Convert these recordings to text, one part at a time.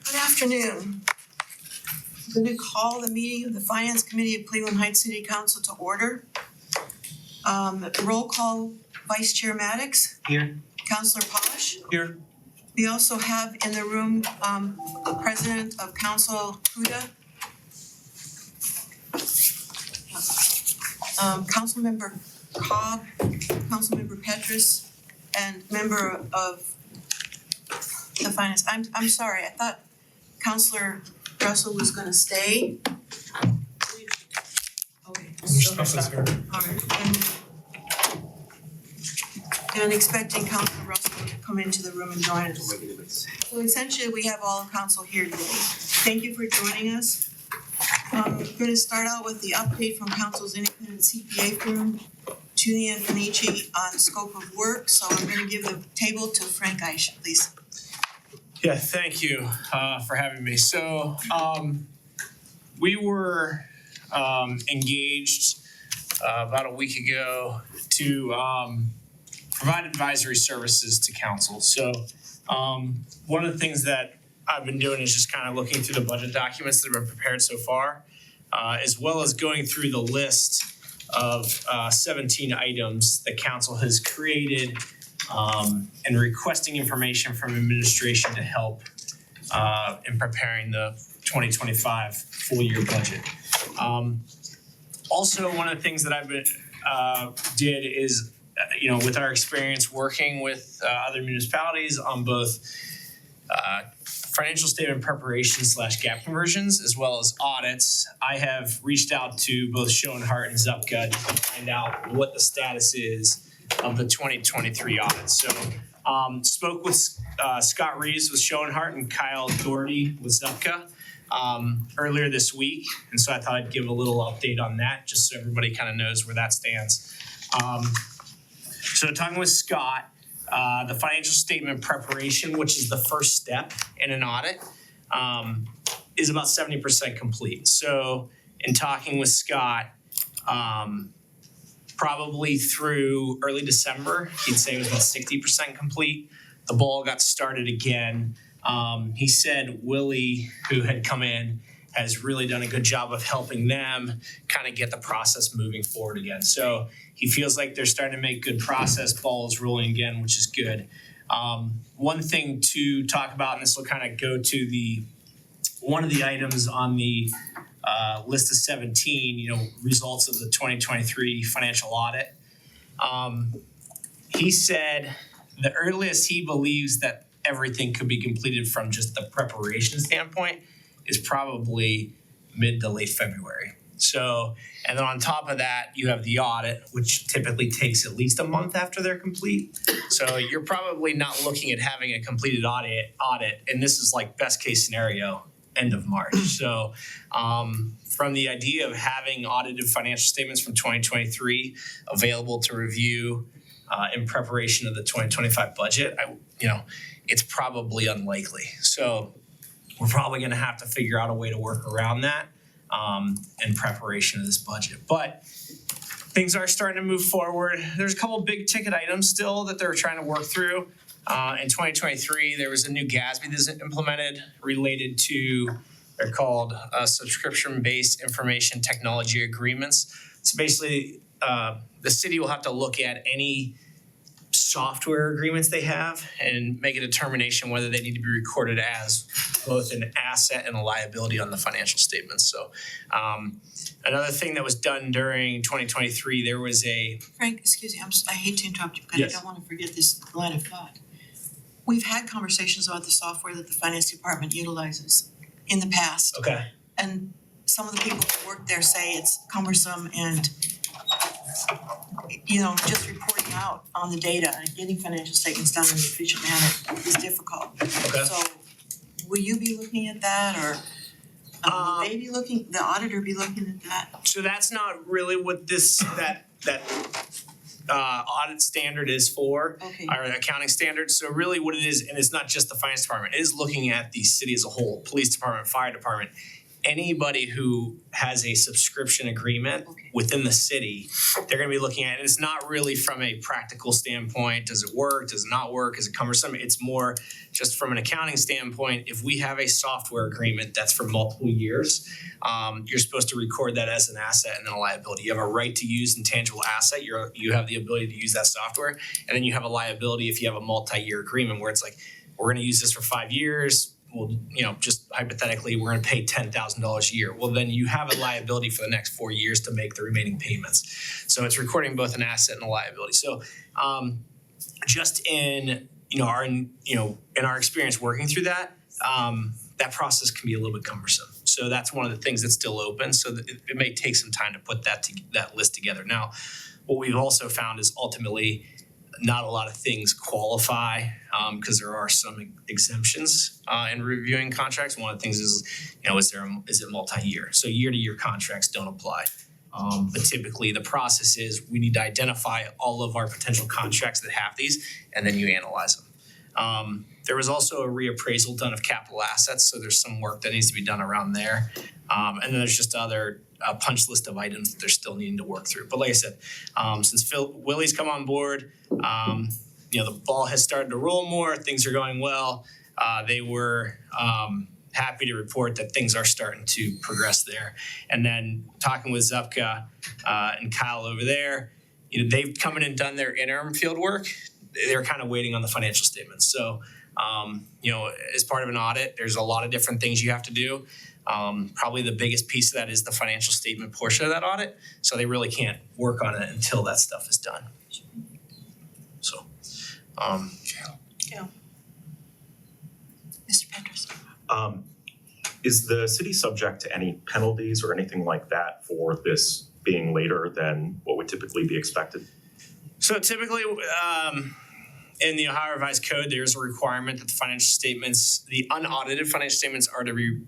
Good afternoon. I'm going to call the meeting of the Finance Committee of Cleveland Heights City Council to order. Roll call, Vice Chair Maddox. Here. Councilor Posh. Here. We also have in the room the President of Council, Huda. Councilmember Cobb, Councilmember Petrus, and member of the Finance. I'm sorry, I thought Councilor Russell was gonna stay. Okay. All right. And expecting Councilor Russell to come into the room and join us. So essentially, we have all council here today. Thank you for joining us. We're going to start out with the update from Council's independent CPA firm, Tunia and Fenici, on scope of work. So I'm going to give the table to Frank Eich, please. Yeah, thank you for having me. So we were engaged about a week ago to provide advisory services to council. So one of the things that I've been doing is just kind of looking through the budget documents that have been prepared so far, as well as going through the list of 17 items that council has created and requesting information from administration to help in preparing the 2025 full year budget. Also, one of the things that I've been did is, with our experience working with other municipalities on both financial statement preparation / gap conversions, as well as audits, I have reached out to both Schoenhart and Zupka to find out what the status is of the 2023 audit. So spoke with Scott Reeves with Schoenhart and Kyle Doherty with Zupka earlier this week. And so I thought I'd give a little update on that just so everybody kind of knows where that stands. So talking with Scott, the financial statement preparation, which is the first step in an audit, is about 70% complete. So in talking with Scott, probably through early December, he'd say it was about 60% complete. The ball got started again. He said Willie, who had come in, has really done a good job of helping them kind of get the process moving forward again. So he feels like they're starting to make good process, balls rolling again, which is good. One thing to talk about, and this will kind of go to one of the items on the list of 17, results of the 2023 financial audit. He said the earliest he believes that everything could be completed from just the preparation standpoint is probably mid to late February. So, and then on top of that, you have the audit, which typically takes at least a month after they're complete. So you're probably not looking at having a completed audit, and this is like best case scenario, end of March. So from the idea of having audited financial statements from 2023 available to review in preparation of the 2025 budget, it's probably unlikely. So we're probably going to have to figure out a way to work around that in preparation of this budget. But things are starting to move forward. There's a couple big ticket items still that they're trying to work through. In 2023, there was a new GASB that was implemented related to, they're called subscription-based information technology agreements. So basically, the city will have to look at any software agreements they have and make a determination whether they need to be recorded as both an asset and a liability on the financial statements. So another thing that was done during 2023, there was Frank, excuse me, I hate to interrupt you, but Yes. I don't want to forget this line of thought. We've had conversations about the software that the finance department utilizes in the past. Okay. And some of the people who work there say it's cumbersome and just reporting out on the data and getting financial statements done in an efficient manner is difficult. Okay. So will you be looking at that, or will they be looking, the auditor be looking at that? So that's not really what that audit standard is for, Okay. or accounting standard. So really what it is, and it's not just the finance department, it is looking at the city as a whole, police department, fire department, anybody who has a subscription agreement within the city, they're gonna be looking at it. It's not really from a practical standpoint, does it work, does it not work, is it cumbersome? It's more just from an accounting standpoint, if we have a software agreement that's for multiple years, you're supposed to record that as an asset and then a liability. You have a right to use intangible asset, you have the ability to use that software, and then you have a liability if you have a multi-year agreement where it's like, we're gonna use this for 5 years, well, just hypothetically, we're gonna pay $10,000 a year. Well, then you have a liability for the next 4 years to make the remaining payments. So it's recording both an asset and a liability. So just in in our experience working through that, that process can be a little bit cumbersome. So that's one of the things that's still open. So that it may take some time to put that list together. Now, what we've also found is ultimately not a lot of things qualify because there are some exemptions in reviewing contracts. One of the things is, is it multi-year? So year-to-year contracts don't apply. But typically the process is we need to identify all of our potential contracts that have these, and then you analyze them. There was also a reappraisal done of capital assets, so there's some work that needs to be done around there. And then there's just other punch list of items that they're still needing to work through. But like I said, since Willie's come on board, the ball has started to roll more. Things are going well. They were happy to report that things are starting to progress there. And then talking with Zupka and Kyle over there, they've come in and done their interim field work. They're kind of waiting on the financial statements. So, as part of an audit, there's a lot of different things you have to do. Probably the biggest piece of that is the financial statement portion of that audit. So they really can't work on it until that stuff is done. So, Mr. Penders. Is the city subject to any penalties or anything like that for this being later than what would typically be expected? So typically, in the Ohio Revised Code, there's a requirement that the financial statements, the unaudited financial statements, are to be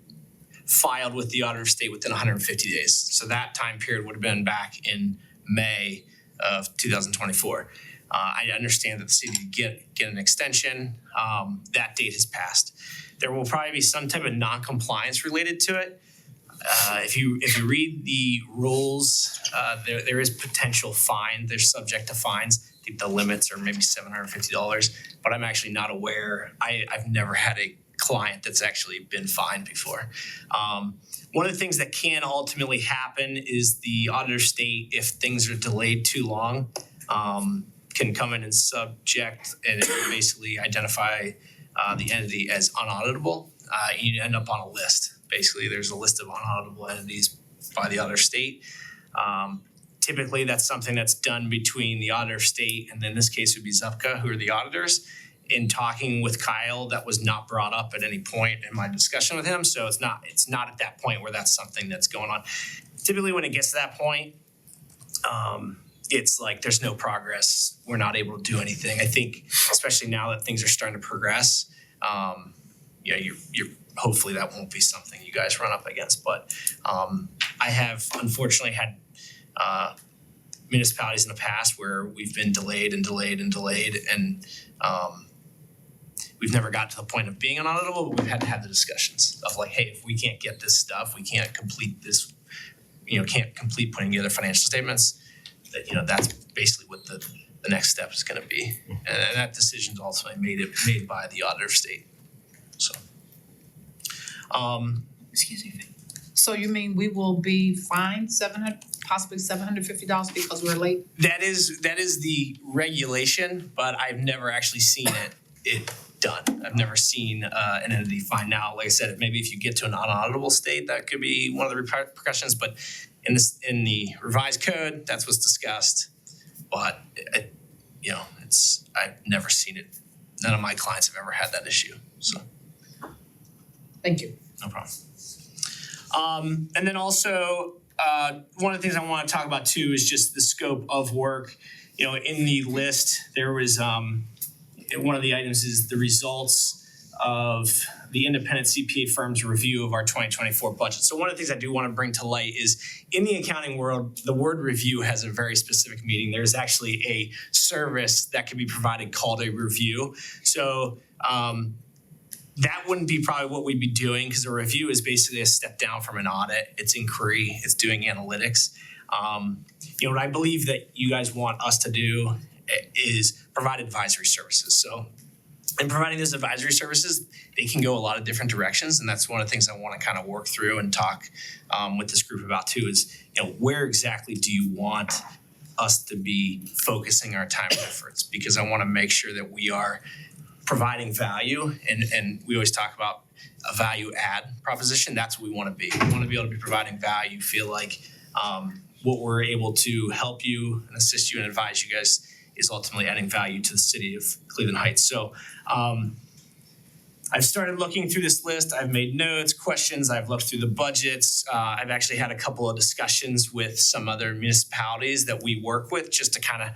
filed with the auditor of state within 150 days. So that time period would have been back in May of 2024. I understand that the city get an extension. That date has passed. There will probably be some type of non-compliance related to it. If you read the rules, there is potential fine. They're subject to fines. I think the limits are maybe $750, but I'm actually not aware. I've never had a client that's actually been fined before. One of the things that can ultimately happen is the auditor of state, if things are delayed too long, can come in and subject and basically identify the entity as unauditable. You end up on a list. Basically, there's a list of unauditable entities by the auditor of state. Typically, that's something that's done between the auditor of state and in this case would be Zupka, who are the auditors. In talking with Kyle, that was not brought up at any point in my discussion with him. So it's not at that point where that's something that's going on. Typically, when it gets to that point, it's like there's no progress. We're not able to do anything. I think, especially now that things are starting to progress, you're hopefully that won't be something you guys run up against. But I have unfortunately had municipalities in the past where we've been delayed, and we've never got to the point of being unauditable, but we've had to have the discussions of like, hey, if we can't get this stuff, we can't complete this, can't complete putting together financial statements, that, that's basically what the next step is going to be. And that decision is ultimately made by the auditor of state. So, Excuse me. So you mean we will be fined possibly $750 because we're late? That is the regulation, but I've never actually seen it done. I've never seen an entity fined. Now, like I said, maybe if you get to an unauditable state, that could be one of the repercussions. But in the revised code, that's what's discussed. But I've never seen it. None of my clients have ever had that issue. So, Thank you. no problem. And then also, one of the things I want to talk about too is just the scope of work. In the list, there was one of the items is the results of the independent CPA firm's review of our 2024 budget. So one of the things I do want to bring to light is in the accounting world, the word review has a very specific meaning. There's actually a service that can be provided called a review. So that wouldn't be probably what we'd be doing, because a review is basically a step down from an audit. It's inquiry, it's doing analytics. What I believe that you guys want us to do is provide advisory services. So in providing those advisory services, they can go a lot of different directions, and that's one of the things I want to kind of work through and talk with this group about too. Is where exactly do you want us to be focusing our time and efforts? Because I want to make sure that we are providing value, and we always talk about a value add proposition. That's what we want to be. We want to be able to be providing value. Feel like what we're able to help you and assist you and advise you guys is ultimately adding value to the city of Cleveland Heights. So I've started looking through this list. I've made notes, questions. I've looked through the budgets. I've actually had a couple of discussions with some other municipalities that we work with, just to kind of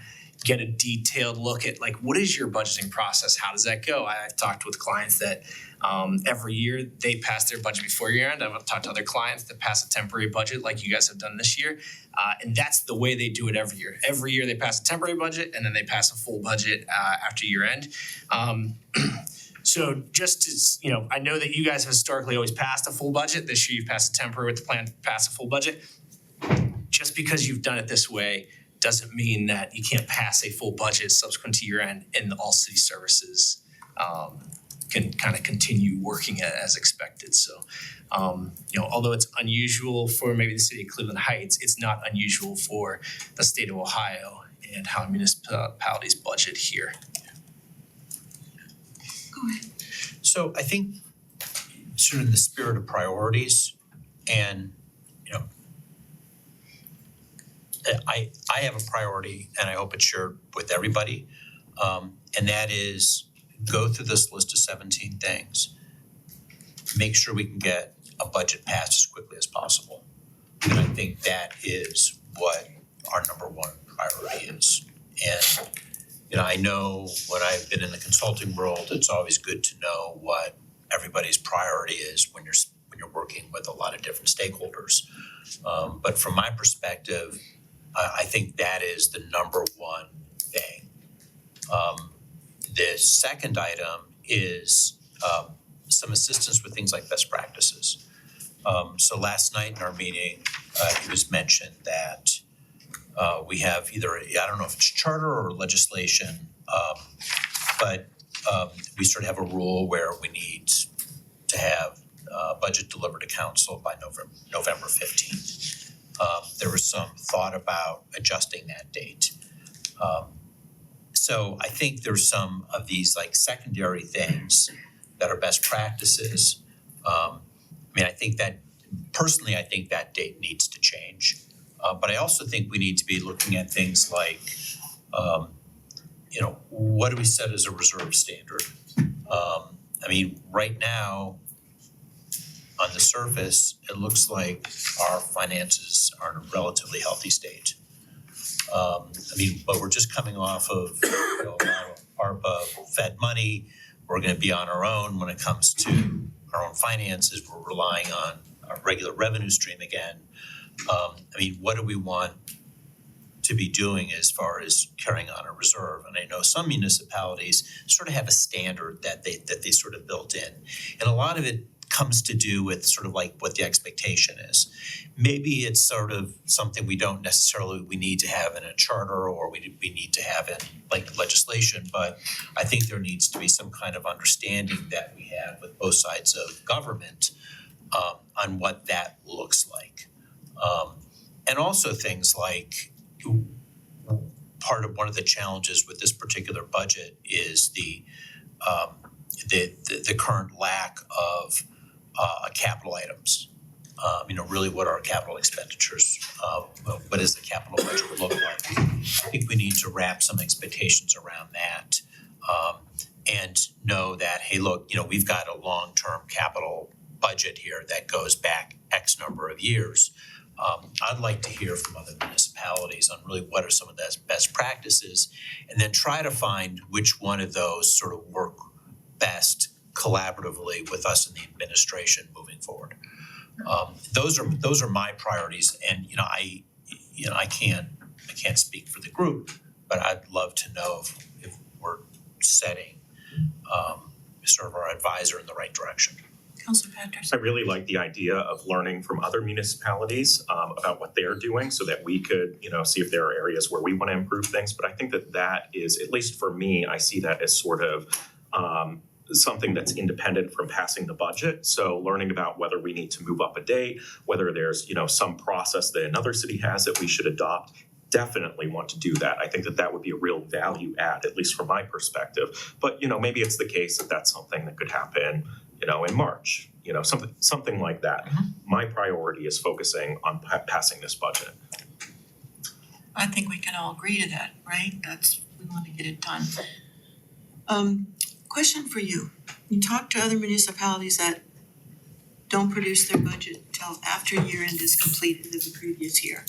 get a detailed look at, like, what is your budgeting process? How does that go? I've talked with clients that every year they pass their budget before year end. I've talked to other clients that pass a temporary budget like you guys have done this year. And that's the way they do it every year. Every year they pass a temporary budget, and then they pass a full budget after year end. So just to, I know that you guys have historically always passed a full budget. This year you've passed a temporary with the plan to pass a full budget. Just because you've done it this way doesn't mean that you can't pass a full budget subsequent to year end, and all city services can kind of continue working as expected. So, although it's unusual for maybe the city of Cleveland Heights, it's not unusual for the state of Ohio and how municipalities budget here. Go ahead. So I think sort of in the spirit of priorities, and I have a priority, and I hope it's shared with everybody, and that is go through this list of 17 things, make sure we can get a budget passed as quickly as possible. And I think that is what our number one priority is. And I know when I've been in the consulting world, it's always good to know what everybody's priority is when you're working with a lot of different stakeholders. But from my perspective, I think that is the number one thing. The second item is some assistance with things like best practices. So last night in our meeting, it was mentioned that we have either, I don't know if it's charter or legislation, but we sort of have a rule where we need to have budget delivered to council by November 15th. There was some thought about adjusting that date. So I think there's some of these like secondary things that are best practices. I think that personally, I think that date needs to change. But I also think we need to be looking at things like, what do we set as a reserve standard? Right now, on the surface, it looks like our finances are in a relatively healthy state. But we're just coming off of a lot of ARPA Fed money. We're going to be on our own when it comes to our own finances. We're relying on our regular revenue stream again. What do we want to be doing as far as carrying on a reserve? And I know some municipalities sort of have a standard that they sort of built in, and a lot of it comes to do with sort of like what the expectation is. Maybe it's sort of something we need to have in a charter, or we need to have in like legislation, but I think there needs to be some kind of understanding that we have with both sides of government on what that looks like. And also things like one of the challenges with this particular budget is the current lack of capital items. Really what are capital expenditures? What does the capital budget look like? I think we need to wrap some expectations around that, and know that, hey, look, we've got a long-term capital budget here that goes back X number of years. I'd like to hear from other municipalities on really what are some of those best practices, and then try to find which one of those sort of work best collaboratively with us in the administration moving forward. Those are my priorities, and I can't speak for the group, but I'd love to know if we're setting sort of our advisor in the right direction. Councilor Patrick. I really like the idea of learning from other municipalities about what they're doing so that we could, see if there are areas where we want to improve things. But I think that is, at least for me, I see that as sort of something that's independent from passing the budget. So learning about whether we need to move up a date, whether there's, some process that another city has that we should adopt. Definitely want to do that. I think that would be a real value add, at least from my perspective. But, maybe it's the case that that's something that could happen, in March, something like that. My priority is focusing on passing this budget. I think we can all agree to that, right? We want to get it done. Question for you. You talk to other municipalities that don't produce their budget till after year end is completed of the previous year.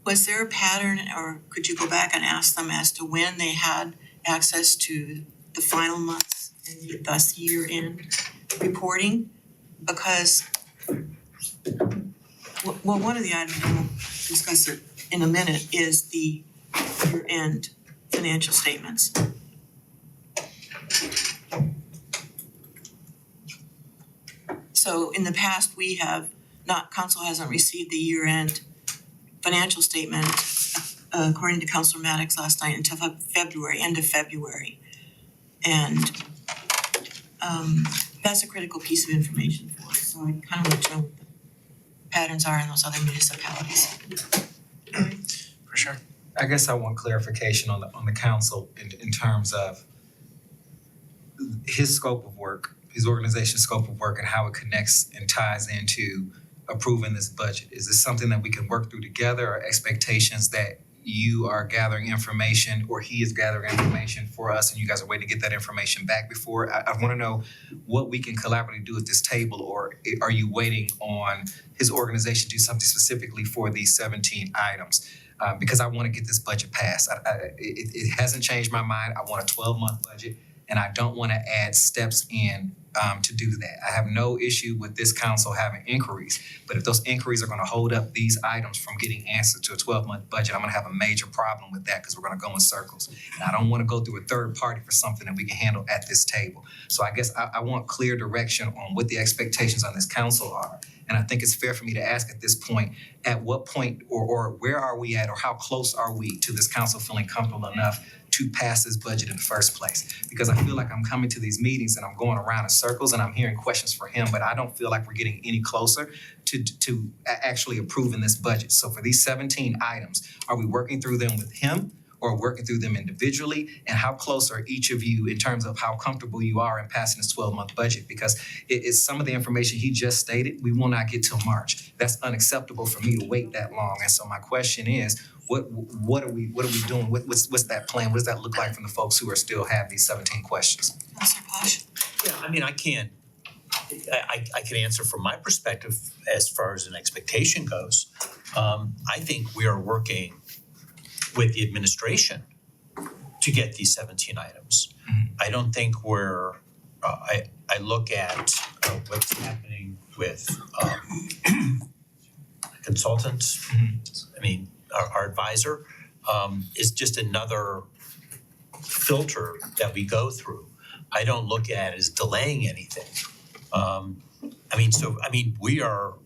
Was there a pattern, or could you go back and ask them as to when they had access to the final months and thus year end reporting? Because one of the items, and we'll discuss it in a minute, is the year end financial statements. So in the past, council hasn't received the year end financial statement, according to Councilor Maddox last night, until end of February. And that's a critical piece of information for us, so I kind of want to know what the patterns are in those other municipalities. For sure. I guess I want clarification on the council in terms of his scope of work, his organization's scope of work, and how it connects and ties into approving this budget. Is this something that we can work through together, or expectations that you are gathering information or he is gathering information for us and you guys are waiting to get that information back before? I want to know what we can collaboratively do at this table, or are you waiting on his organization to do something specifically for these 17 items? Because I want to get this budget passed. It hasn't changed my mind. I want a 12-month budget, and I don't want to add steps in to do that. I have no issue with this council having inquiries, but if those inquiries are going to hold up these items from getting answered to a 12-month budget, I'm going to have a major problem with that, because we're going to go in circles. And I don't want to go through a third party for something that we can handle at this table. So I guess I want clear direction on what the expectations on this council are. And I think it's fair for me to ask at this point, at what point or where are we at, or how close are we to this council feeling comfortable enough to pass this budget in the first place? Because I feel like I'm coming to these meetings and I'm going around in circles and I'm hearing questions for him, but I don't feel like we're getting any closer to actually approving this budget. So for these 17 items, are we working through them with him or working through them individually? And how close are each of you in terms of how comfortable you are in passing this 12-month budget? Because it's some of the information he just stated, we will not get till March. That's unacceptable for me to wait that long. And so my question is, what are we doing? What's that plan? What does that look like from the folks who are still have these 17 questions? Councilor Posh? Yeah, I mean, I can answer from my perspective as far as an expectation goes. I think we are working with the administration to get these 17 items. I don't think I look at what's happening with consultants. I mean, our advisor is just another filter that we go through. I don't look at it as delaying anything. We are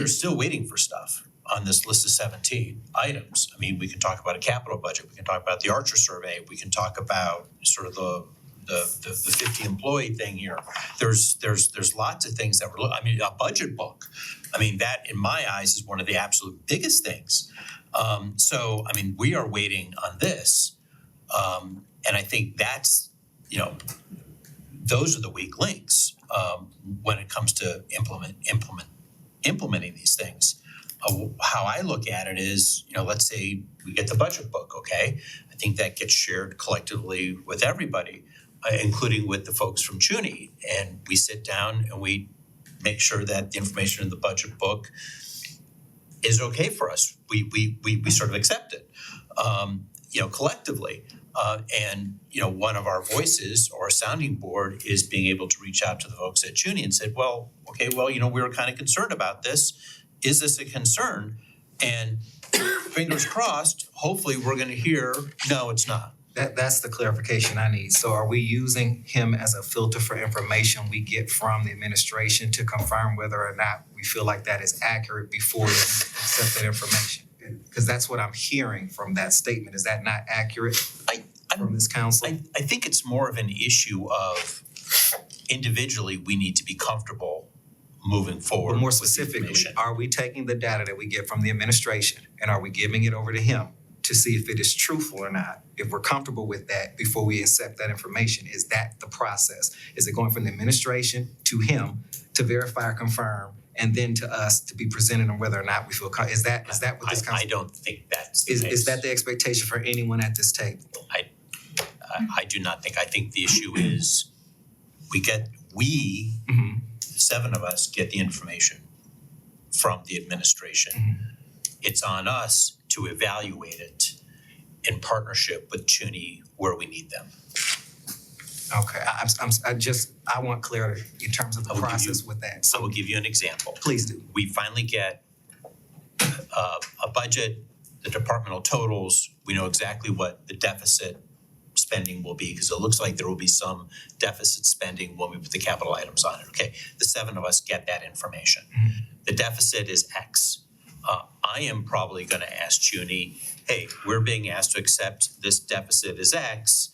still waiting for stuff on this list of 17 items. I mean, we can talk about a capital budget, we can talk about the Archer survey, we can talk about sort of the 50 employee thing here. There's lots of things that a budget book. I mean, that in my eyes is one of the absolute biggest things. We are waiting on this. And I think that's, those are the weak links when it comes to implementing these things. How I look at it is, let's say we get the budget book, okay? I think that gets shared collectively with everybody, including with the folks from CUNY. And we sit down and we make sure that the information in the budget book is okay for us. We sort of accept it, collectively. One of our voices or a sounding board is being able to reach out to the folks at CUNY and said, we were kind of concerned about this. Is this a concern? And fingers crossed, hopefully we're going to hear, no, it's not. That's the clarification I need. So are we using him as a filter for information we get from the administration to confirm whether or not we feel like that is accurate before we accept that information? Because that's what I'm hearing from that statement. Is that not accurate from this council? I think it's more of an issue of individually, we need to be comfortable moving forward But more with the specifically, information. are we taking the data that we get from the administration and are we giving it over to him to see if it is truthful or not? If we're comfortable with that before we accept that information, is that the process? Is it going from the administration to him to verify or confirm and then to us to be presented on whether or not we feel is that what this I council don't think that's the is case. is that the expectation for anyone at this table? I do not think. I think the issue is we, Mhm. the seven of us, get the information from the administration. It's on us to evaluate it in partnership with CUNY where we need them. Okay, I want clarity in terms of the I will give process you- with that. I So will give you an example. please do. We finally get a budget, the departmental totals, we know exactly what the deficit spending will be, because it looks like there will be some deficit spending when we put the capital items on it, okay? The seven of us get that information. The deficit is X. I am probably gonna ask CUNY, hey, we're being asked to accept this deficit as X.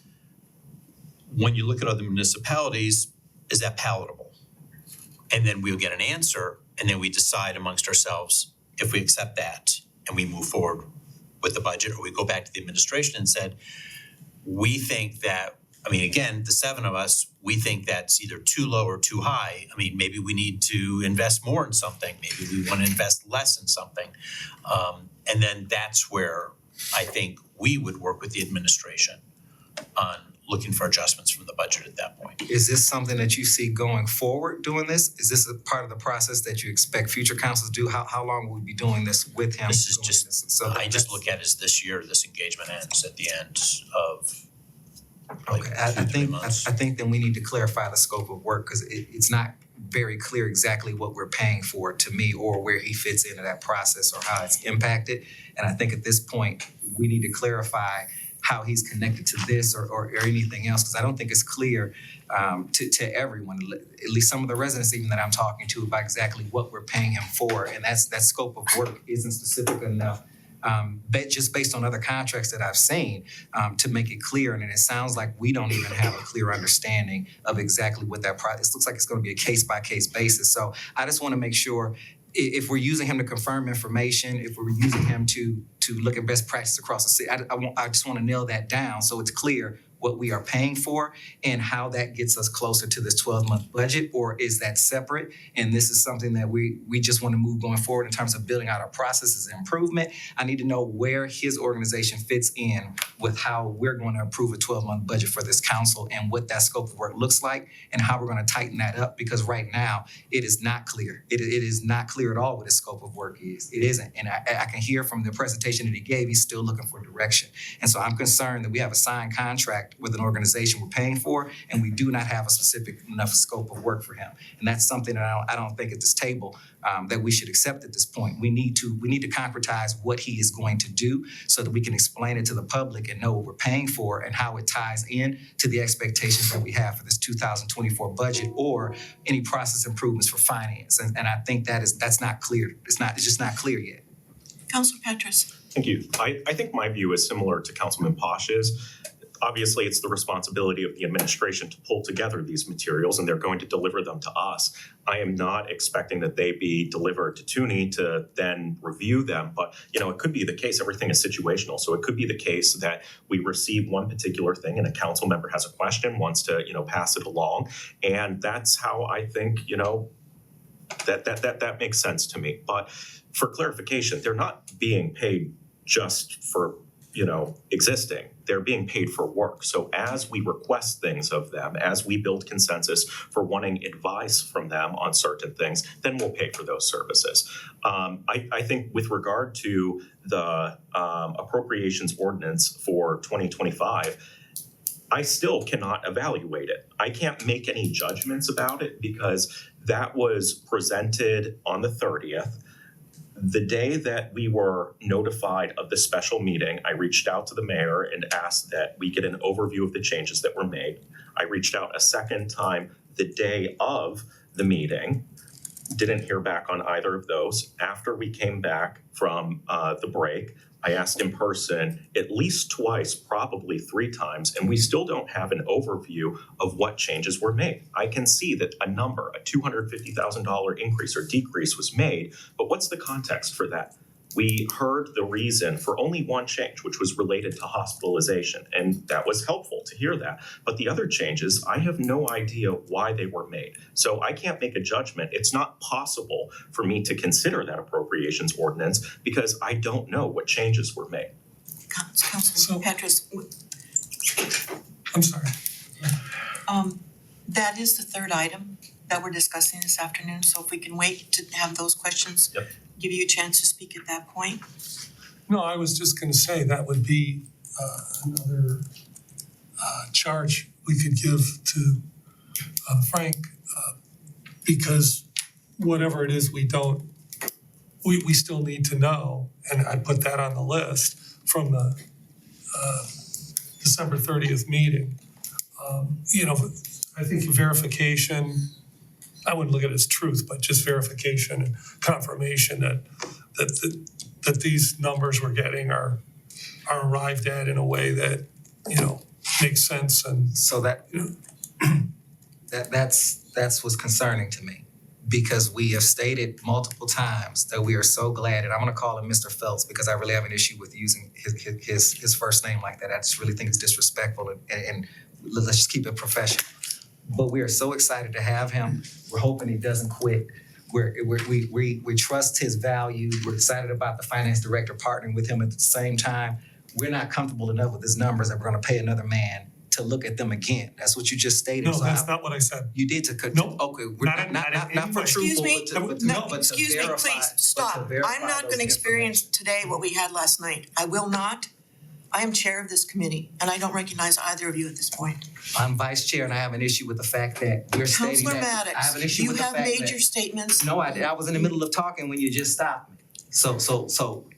When you look at other municipalities, is that palatable? And then we'll get an answer, and then we decide amongst ourselves if we accept that and we move forward with the budget, or we go back to the administration and said, we think that, I mean, again, the seven of us, we think that's either too low or too high. I mean, maybe we need to invest more in something, maybe we wanna invest less in something. And then that's where I think we would work with the administration on looking for adjustments from the budget at that point. Is this something that you see going forward doing this? Is this a part of the process that you expect future councils to do? How long will we be doing this with him? This is doing just- this? So I just that's- look at it as this year, this engagement ends at the end of like Okay, I 2-3 think, months. I think then we need to clarify the scope of work, because it's not very clear exactly what we're paying for to me, or where he fits into that process or how it's impacted. And I think at this point, we need to clarify how he's connected to this or anything else, because I don't think it's clear to everyone, at least some of the residents even that I'm talking to, about exactly what we're paying him for. And that scope of work isn't specific enough, but just based on other contracts that I've seen, to make it clear. And it sounds like we don't even have a clear understanding of exactly what that process looks like. It's gonna be a case-by-case basis. So I just wanna make sure if we're using him to confirm information, if we're using him to look at best practice across the city, I just wanna nail that down so it's clear what we are paying for and how that gets us closer to this 12-month budget, or is that separate? And this is something that we just want to move going forward in terms of building out our processes and improvement. I need to know where his organization fits in with how we're going to approve a 12-month budget for this council and what that scope of work looks like and how we're going to tighten that up, because right now it is not clear. It is not clear at all what his scope of work is. It isn't. And I can hear from the presentation that he gave, he's still looking for direction. And so I'm concerned that we have a signed contract with an organization we're paying for, and we do not have a specific enough scope of work for him. And that's something that I don't think at this table that we should accept at this point. We need to concretize what he is going to do so that we can explain it to the public and know what we're paying for and how it ties in to the expectations that we have for this 2024 budget or any process improvements for finance. And I think that's not clear. It's just not clear yet. Councilor Petrus. Thank you. I think my view is similar to Councilman Posh's. Obviously, it's the responsibility of the administration to pull together these materials, and they're going to deliver them to us. I am not expecting that they be delivered to CUNY to then review them, but it could be the case. Everything is situational, so it could be the case that we receive one particular thing, and a council member has a question, wants to pass it along, and that's how I think that makes sense to me. But for clarification, they're not being paid just for existing. They're being paid for work. So as we request things of them, as we build consensus for wanting advice from them on certain things, then we'll pay for those services. I think with regard to the appropriations ordinance for 2025, I still cannot evaluate it. I can't make any judgments about it because that was presented on the 30th. The day that we were notified of the special meeting, I reached out to the mayor and asked that we get an overview of the changes that were made. I reached out a second time the day of the meeting. Didn't hear back on either of those. After we came back from the break, I asked in person at least twice, probably 3 times, and we still don't have an overview of what changes were made. I can see that a number, a $250,000 increase or decrease was made, but what's the context for that? We heard the reason for only one change, which was related to hospitalization, and that was helpful to hear that. But the other changes, I have no idea why they were made. So I can't make a judgment. It's not possible for me to consider that appropriations ordinance because I don't know what changes were made. Councilman Petrus, I'm sorry. that is the third item that we're discussing this afternoon, so if we can wait to have those questions, Yep. give you a chance to speak at that point. No, I was just gonna say that would be another charge we could give to Frank, because whatever it is we still need to know, and I put that on the list from the December 30th meeting. I think verification, I wouldn't look at it as truth, but just verification and confirmation that these numbers we're getting are arrived at in a way that, makes sense and, So that's what's concerning to me. Because we have stated multiple times that we are so glad, and I'm gonna call him Mr. Phelps because I really have an issue with using his first name like that. I just really think it's disrespectful and let's just keep it professional. But we are so excited to have him. We're hoping he doesn't quit. We trust his value. We're excited about the finance director partnering with him at the same time. We're not comfortable enough with his numbers that we're gonna pay another man to look at them again. That's what you just stated. no, So that's I- not what I said. You did to Nope. Okay, we're Not in- not in any not for way. truthful, Excuse but me, to no, no, but to excuse me, verify. please, but to stop. verify I'm not those gonna experience information. today what we had last night. I will not. I am chair of this committee, and I don't recognize either of you at this point. I'm vice chair and I have an issue with the fact that we're stating Counselor that. I have an Maddox, issue you with the have fact made that. your statements. No, I was in the middle of talking when you just stopped me. So,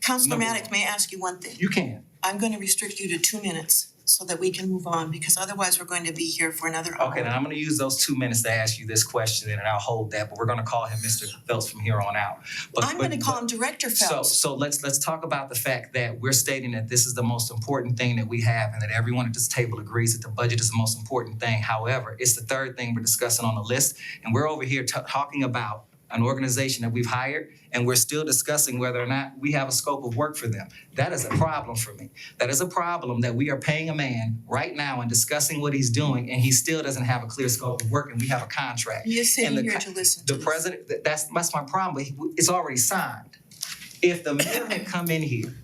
Counselor number Maddox, may I ask you one thing? you can. I'm gonna restrict you to 2 minutes so that we can move on, because otherwise we're going to be here for another hour. Okay, then I'm gonna use those 2 minutes to ask you this question and I'll hold that, but we're gonna call him Mr. Phelps from here on out. I'm gonna call him Director Phelps. So let's talk about the fact that we're stating that this is the most important thing that we have and that everyone at this table agrees that the budget is the most important thing. However, it's the third thing we're discussing on the list, and we're over here talking about an organization that we've hired, and we're still discussing whether or not we have a scope of work for them. That is a problem for me. That is a problem that we are paying a man right now and discussing what he's doing, and he still doesn't have a clear scope of work, and we have a contract. You're And sitting the here co- to listen to The this. president, that's my problem, it's already signed. If the mayor had come in here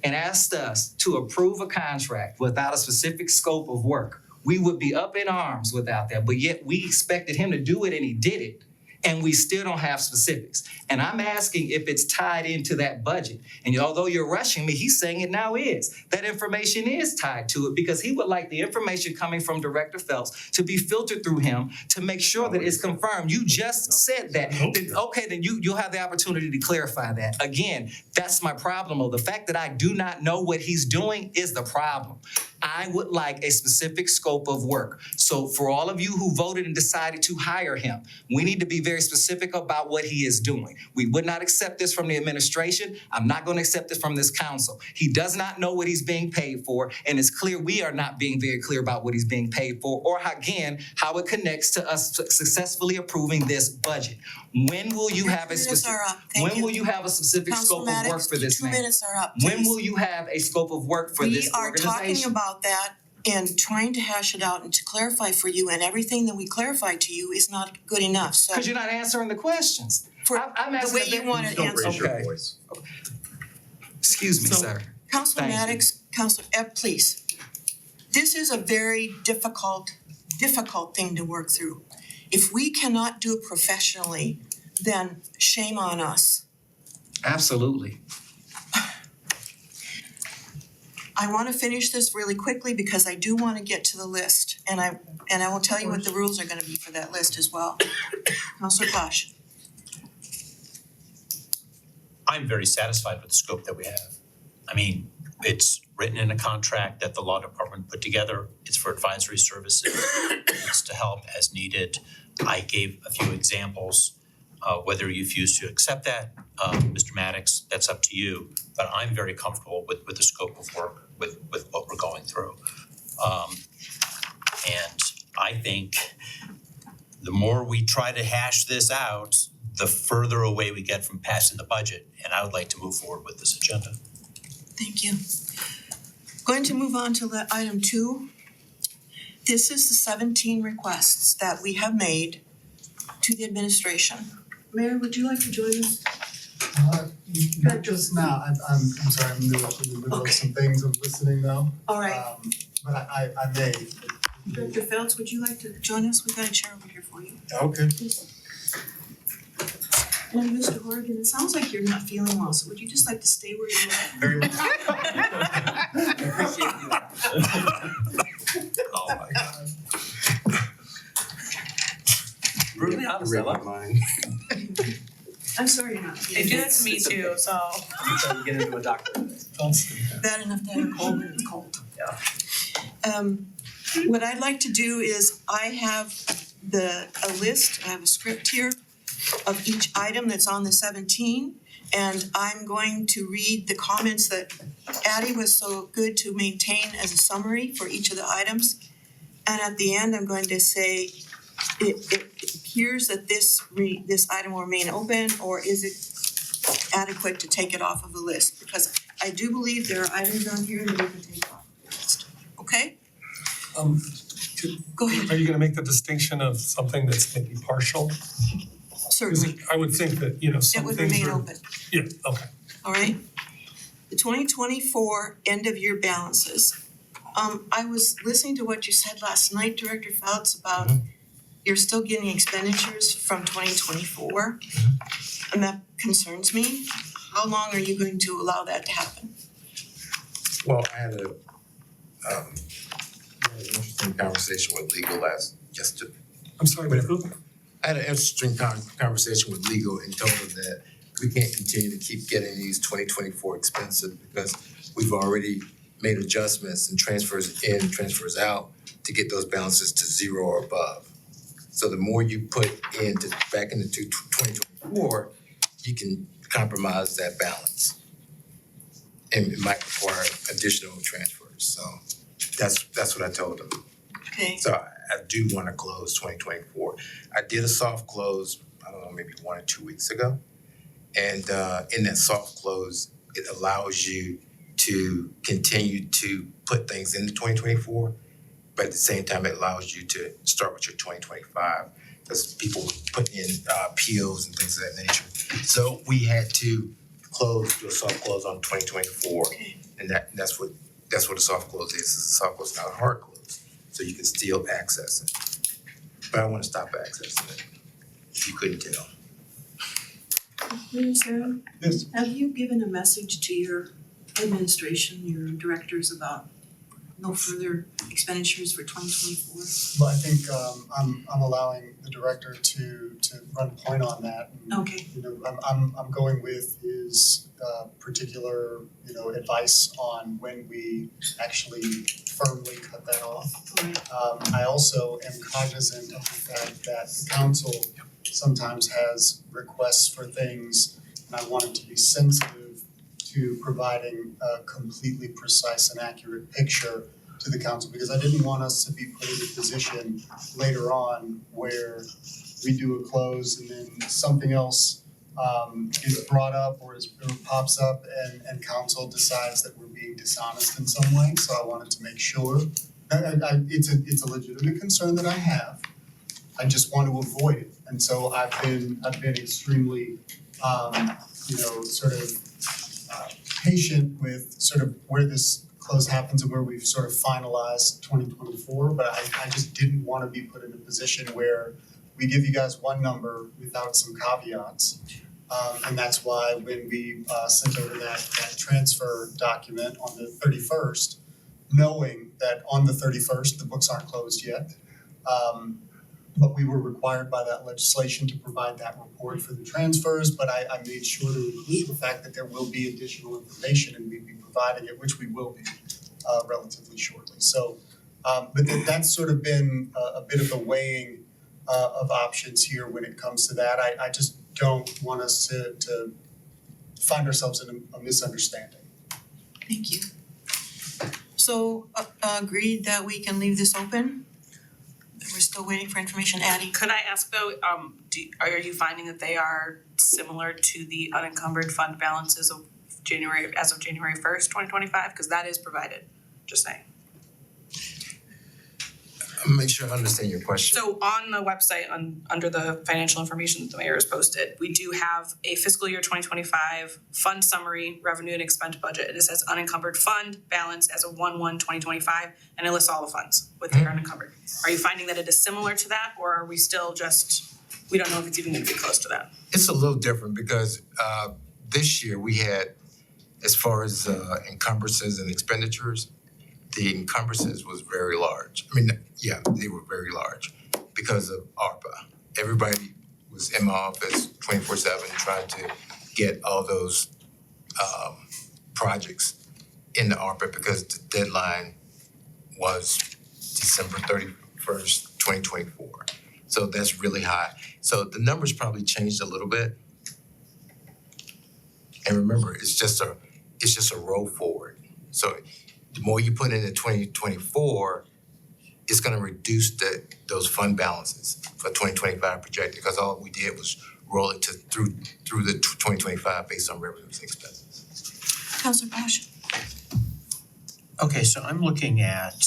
and asked us to approve a contract without a specific scope of work, we would be up in arms without that, but yet we expected him to do it and he did it. And we still don't have specifics. And I'm asking if it's tied into that budget. And although you're rushing me, he's saying it now is. That information is tied to it because he would like the information coming from Director Phelps to be filtered through him to make sure that it's confirmed. You just said that. Nope. Then, okay, then you'll have the opportunity to clarify that. Again, that's my problem. The fact that I do not know what he's doing is the problem. I would like a specific scope of work. So for all of you who voted and decided to hire him, we need to be very specific about what he is doing. We would not accept this from the administration. I'm not going to accept this from this council. He does not know what he's being paid for, and it's clear we are not being very clear about what he's being paid for, or how it connects to us successfully approving this budget. When will you Your have a 2 minutes specific? are up. Thank When you. will you have a specific Councilor scope of work Maddox, for this man? 2 minutes are up, When please. will you have a scope of work for this We are talking organization? about that and trying to hash it out and to clarify for you, and everything that we clarify to you is not good enough, so Because you're not answering the questions. for I'm the asking way a you very- want it Don't answered. raise your Okay. voice. Excuse me, So- sir. Councilor Thank you. Maddox, Councilor Ebb, please. This is a very difficult thing to work through. If we cannot do it professionally, then shame on us. Absolutely. I wanna finish this really quickly because I do wanna get to the list, and I will tell you what the rules are gonna be for that list as well. Councilor Tosh. I'm very satisfied with the scope that we have. I mean, it's written in a contract that the law department put together. It's for advisory services. It's to help as needed. I gave a few examples. Whether you choose to accept that, Mr. Maddox, that's up to you. But I'm very comfortable with the scope of work, with what we're going through. And I think the more we try to hash this out, the further away we get from passing the budget. And I would like to move forward with this agenda. Thank you. Going to move on to item 2. This is the 17 requests that we have made to the administration. Mayor, would you like to join us? Not just now, I'm sorry, I'm in the middle of some things, I'm listening now. All right. But I may. Director Feltz, would you like to join us? We've got a chair over here for you. Okay. And Mr. Horgan, it sounds like you're not feeling well, so would you just like to stay where you are? Very much. Oh my God. Brutally honest, I love I'm sorry you're not They feeling do well. that to me too, so. trying to get into a doctor. Bad enough to have a cold when it's cold. Yeah. What I'd like to do is I have a list, I have a script here of each item that's on the 17, and I'm going to read the comments that Addie was so good to maintain as a summary for each of the items. And at the end, I'm going to say, it appears that this item will remain open, or is it adequate to take it off of the list? Because I do believe there are items on here that we can take off the list, okay? Go ahead. Are you gonna make the distinction of something that's maybe partial? 'Cause Certainly, I would think that, you know, it some would things remain are. open. Yeah, okay. All right. The 2024 end of year balances. I was listening to what you said last night, Director Fouts, about you're still getting expenditures from 2024. And that concerns me. How long are you going to allow that to happen? Well, I had an interesting conversation with legal yesterday. I'm sorry, but who? I had an interesting conversation with legal and told them that we can't continue to keep getting these 2024 expenses because we've already made adjustments and transfers in, transfers out to get those balances to 0 or above. So the more you put back into 2024, you can compromise that balance. And it might require additional transfers, so that's what I told them. Okay, So I do wanna close 2024. I did a soft close, I don't know, maybe 1 or 2 weeks ago. And in that soft close, it allows you to continue to put things into 2024, but at the same time, it allows you to start with your 2025. Because people put in appeals and things of that nature. So we had to do a soft close on 2024. Okay. And that's what a soft close is. It's a soft close, not a hard close. So you can still access it. But I wanna stop accessing it, if you couldn't tell. Sarah, Yes. have you given a message to your administration, your directors about no further expenditures for 2024? Well, I think I'm allowing the director to run point on that. And, Okay, you know, I'm going with his particular, you know, advice on when we actually firmly cut that off. all right. I also am cognizant of the fact that the council sometimes has requests for things, and I want it to be sensitive to providing a completely precise and accurate picture to the council, because I didn't want us to be put in a position later on where we do a close and then something else is brought up or pops up and council decides that we're being dishonest in some way, so I wanted to make sure. It's a legitimate concern that I have. I just want to avoid it, and so I've been extremely sort of patient with sort of where this close happens and where we've sort of finalized 2024, but I just didn't want to be put in a position where we give you guys one number without some caveats. And that's why when we sent over that transfer document on the 31st, knowing that on the 31st, the books aren't closed yet, but we were required by that legislation to provide that report for the transfers, but I made sure to include the fact that there will be additional information and we'd be providing it, which we will be relatively shortly. So, but that's sort of been a bit of the weighing of options here when it comes to that. I just don't want us to find ourselves in a misunderstanding. Thank you. So, agreed that we can leave this open? We're still waiting for information, Addie? Could I ask though, are you finding that they are similar to the unencumbered fund balances of as of January 1st, 2025? Because that is provided, just saying. Make sure I understand your question. So on the website, under the financial information that the mayor has posted, we do have a fiscal year 2025 fund summary, revenue and expense budget. And it says unencumbered fund balance as of 1/1/2025, and it lists all the funds with their unencumbered. Are you finding that it is similar to that, or are we still just, we don't know if it's even gonna be close to that? It's a little different because this year we had, as far as encumbrances and expenditures, the encumbrances was very large. I mean, yeah, they were very large because of ARPA. Everybody was in my office 24/7 trying to get all those projects in the ARPA because the deadline was December 31st, 2024. So that's really high. So the numbers probably changed a little bit. And remember, it's just a roll forward. So the more you put in 2024, it's gonna reduce those fund balances for 2025 projected, because all we did was roll it through the 2025 based on revenues and expenses. Councilor Bosch? Okay, so I'm looking at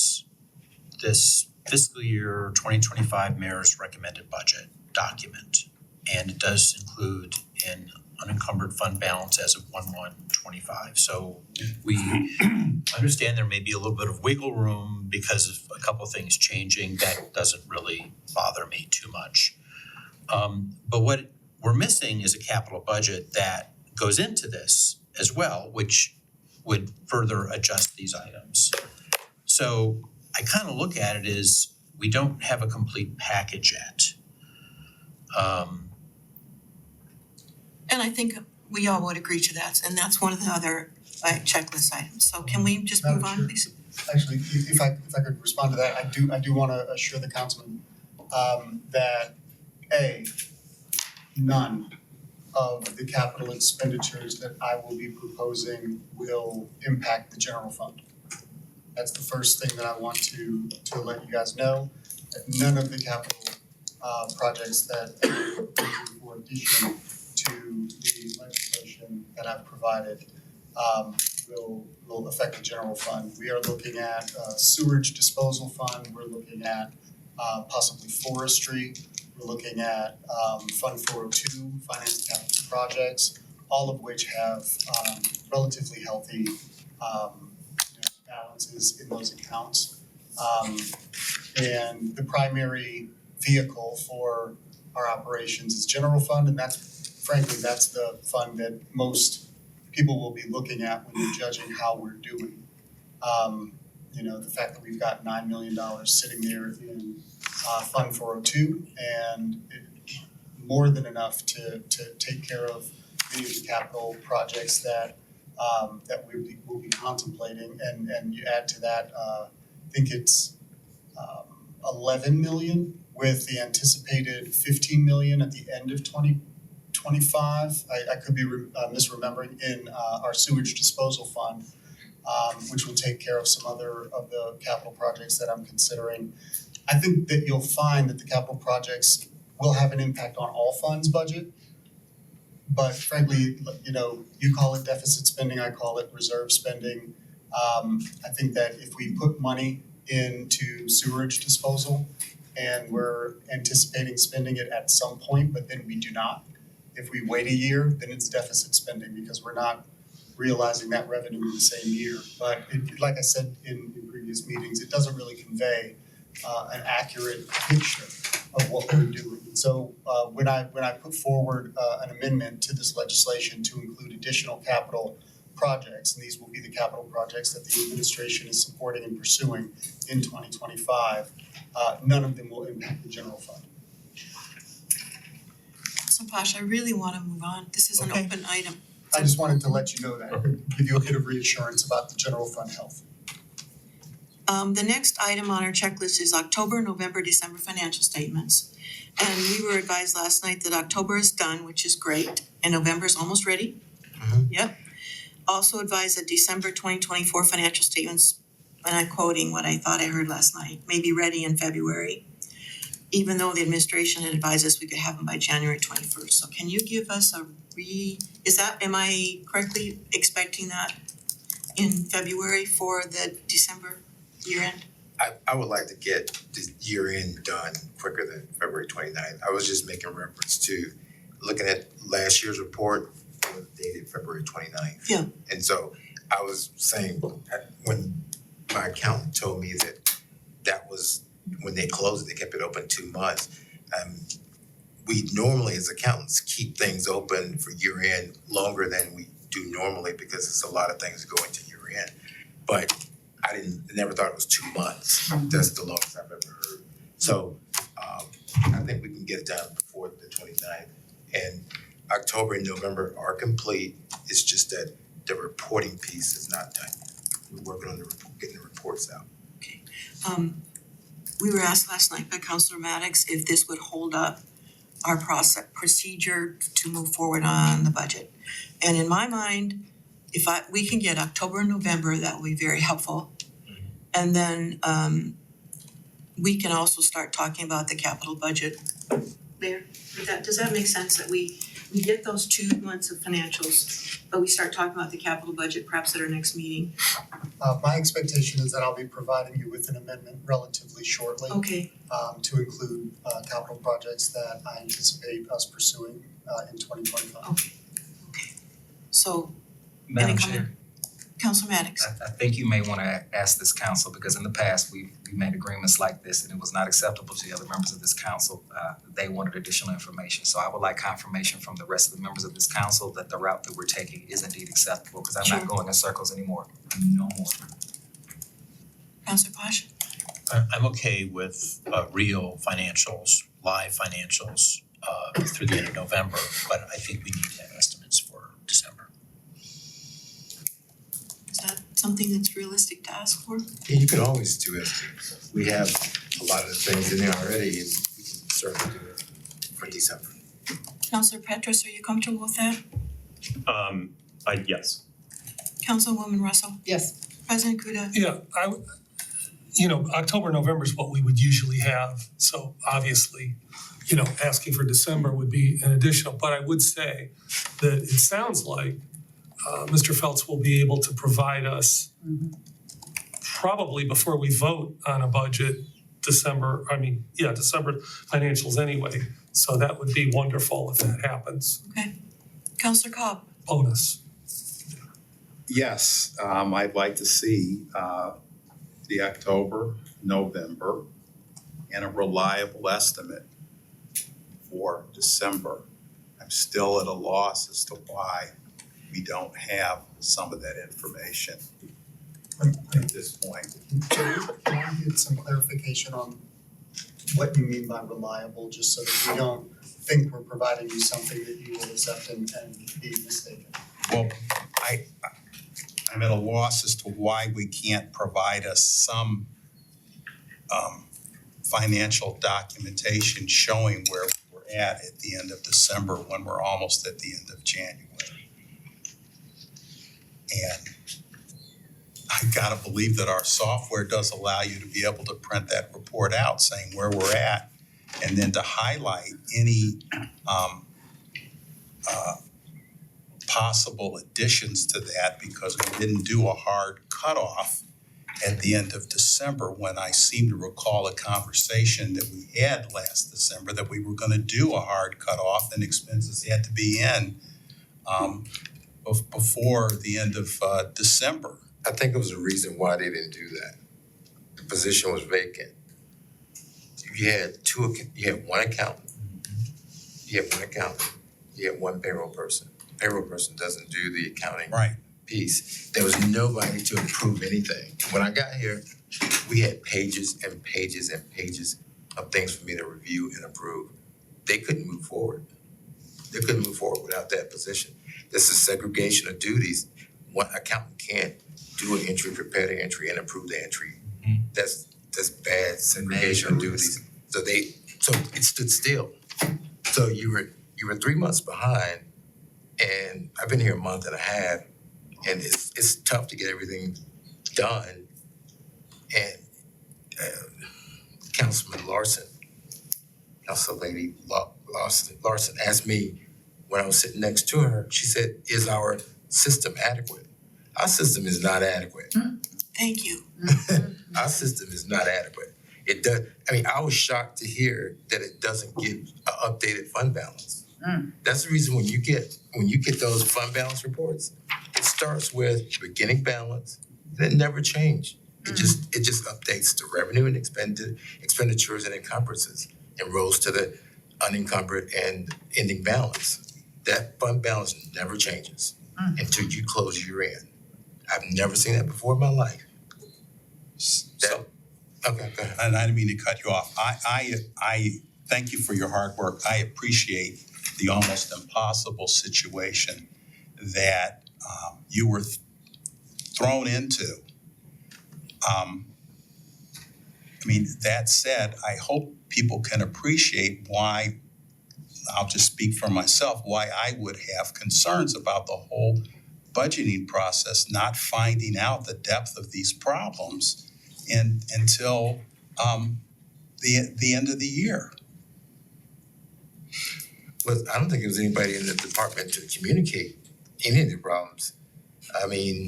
this fiscal year 2025 mayor's recommended budget document. And it does include an unencumbered fund balance as of 1/1/25. So we understand there may be a little bit of wiggle room because of a couple things changing. That doesn't really bother me too much. But what we're missing is a capital budget that goes into this as well, which would further adjust these items. So I kind of look at it as we don't have a complete package yet. And I think we all would agree to that, and that's one of the other checklist items. So can we just move on, please? Actually, if I could respond to that, I do wanna assure the councilman that none of the capital expenditures that I will be proposing will impact the general fund. That's the first thing that I want to let you guys know, that none of the capital projects that I'm proposing for addition to the legislation that I've provided will affect the general fund. We are looking at sewage disposal fund, we're looking at possibly forestry, we're looking at Fund 402, finance capital projects, all of which have relatively healthy balances in those accounts. And the primary vehicle for our operations is general fund, and that's the fund that most people will be looking at when you're judging how we're doing. The fact that we've got $9 million sitting there in Fund 402, and more than enough to take care of many of the capital projects that we'll be contemplating, and you add to that, I think it's 11 million with the anticipated 15 million at the end of 2025. I could be misremembering, in our sewage disposal fund, which will take care of some other of the capital projects that I'm considering. I think that you'll find that the capital projects will have an impact on all funds budget. But frankly, you call it deficit spending, I call it reserve spending. I think that if we put money into sewerage disposal and we're anticipating spending it at some point, but then we do not, if we wait a year, then it's deficit spending because we're not realizing that revenue in the same year. But like I said in previous meetings, it doesn't really convey an accurate picture of what we're doing. So when I put forward an amendment to this legislation to include additional capital projects, and these will be the capital projects that the administration is supporting and pursuing in 2025, none of them will impact the general fund. Council Pash, I really wanna move on. This is an Okay. open item. I just wanted to let you know that, give you a bit of reassurance about the general fund health. The next item on our checklist is October, November, December financial statements. And we were advised last night that October is done, which is great, and November is almost ready. Yep. Also advised that December 2024 financial statements, and I'm quoting what I thought I heard last night, may be ready in February. Even though the administration had advised us we could have them by January 21st. So can you give us am I correctly expecting that in February for the December year end? I would like to get the year end done quicker than February 29th. I was just making reference to looking at last year's report, it was dated February 29th. Yeah. And so I was saying, when my accountant told me that was, when they closed it, they kept it open 2 months. We normally, as accountants, keep things open for year end longer than we do normally because it's a lot of things go into year end. But I never thought it was 2 months. That's the longest I've ever heard. So I think we can get it done before the 29th. And October and November are complete. It's just that the reporting piece is not done. We're working on getting the reports out. We were asked last night by Councilor Maddox if this would hold up our procedure to move forward on the budget. And in my mind, we can get October and November, that will be very helpful. And then we can also start talking about the capital budget. Mayor, does that make sense that we get those 2 months of financials, but we start talking about the capital budget perhaps at our next meeting? My expectation is that I'll be providing you with an amendment relatively shortly. Okay, To include capital projects that I anticipate us pursuing in 2025. so Madam Any Chair, Councilor Maddox. I think you may wanna ask this council, because in the past, we made agreements like this and it was not acceptable to the other members of this council. They wanted additional information, so I would like confirmation from the rest of the members of this council that the route that we're taking is indeed acceptable, because I'm Sure. not going in circles anymore, no more. Councilor Pash? I'm okay with real financials, live financials through the end of November, but I think we need to have estimates for December. Is that something that's realistic to ask for? Yeah, you can always do it. We have a lot of the things in there already, and we can certainly do it for December. Councilor Petrus, are you comfortable with that? Yes. Councilwoman Russell? Yes. President Kuda? Yeah, October, November is what we would usually have, so obviously, asking for December would be an additional, but I would say that it sounds like Mr. Feltz will be able to provide us probably before we vote on a budget, December financials anyway, so that would be wonderful if that happens. Okay. Councilor Cobb? Bonus. Yes, I'd like to see the October, November, and a reliable estimate for December. I'm still at a loss as to why we don't have some of that information at this point. Can I get some clarification on what you mean by reliable, just so that we don't think we're providing you something that you will accept and be mistaken? Well, I'm at a loss as to why we can't provide us some financial documentation showing where we're at the end of December when we're almost at the end of January. And I gotta believe that our software does allow you to be able to print that report out saying where we're at, and then to highlight any possible additions to that, because we didn't do a hard cutoff at the end of December, when I seem to recall a conversation that we had last December that we were gonna do a hard cutoff and expenses had to be in before the end of December. I think it was a reason why they didn't do that. The position was vacant. You had one accountant. You had one payroll person. Payroll person doesn't do the accounting Right. piece. There was nobody to approve anything. When I got here, we had pages and pages and pages of things for me to review and approve. They couldn't move forward. they couldn't move forward without that position. This is segregation of duties. One accountant can't do an entry, prepare the entry, and approve the entry. That's bad segregation of duties. So it stood still. So you were 3 months behind, and I've been here a month and a half, and it's tough to get everything done. And Councilman Larson, Council Lady Larson asked me when I was sitting next to her, she said, "Is our system adequate?" Our system is not adequate. Thank you. Our system is not adequate. It does, I was shocked to hear that it doesn't give an updated fund balance. That's the reason when you get those fund balance reports, it starts with beginning balance, and it never changed. It just updates the revenue and expenditures and encumbrances and rolls to the unencumbered and ending balance. That fund balance never changes until you close your end. I've never seen that before in my life. Okay, go ahead. And I didn't mean to cut you off. I thank you for your hard work. I appreciate the almost impossible situation that you were thrown into. That said, I hope people can appreciate why, I'll just speak for myself, why I would have concerns about the whole budgeting process, not finding out the depth of these problems until the end of the year. Well, I don't think there was anybody in the department to communicate any of the problems. I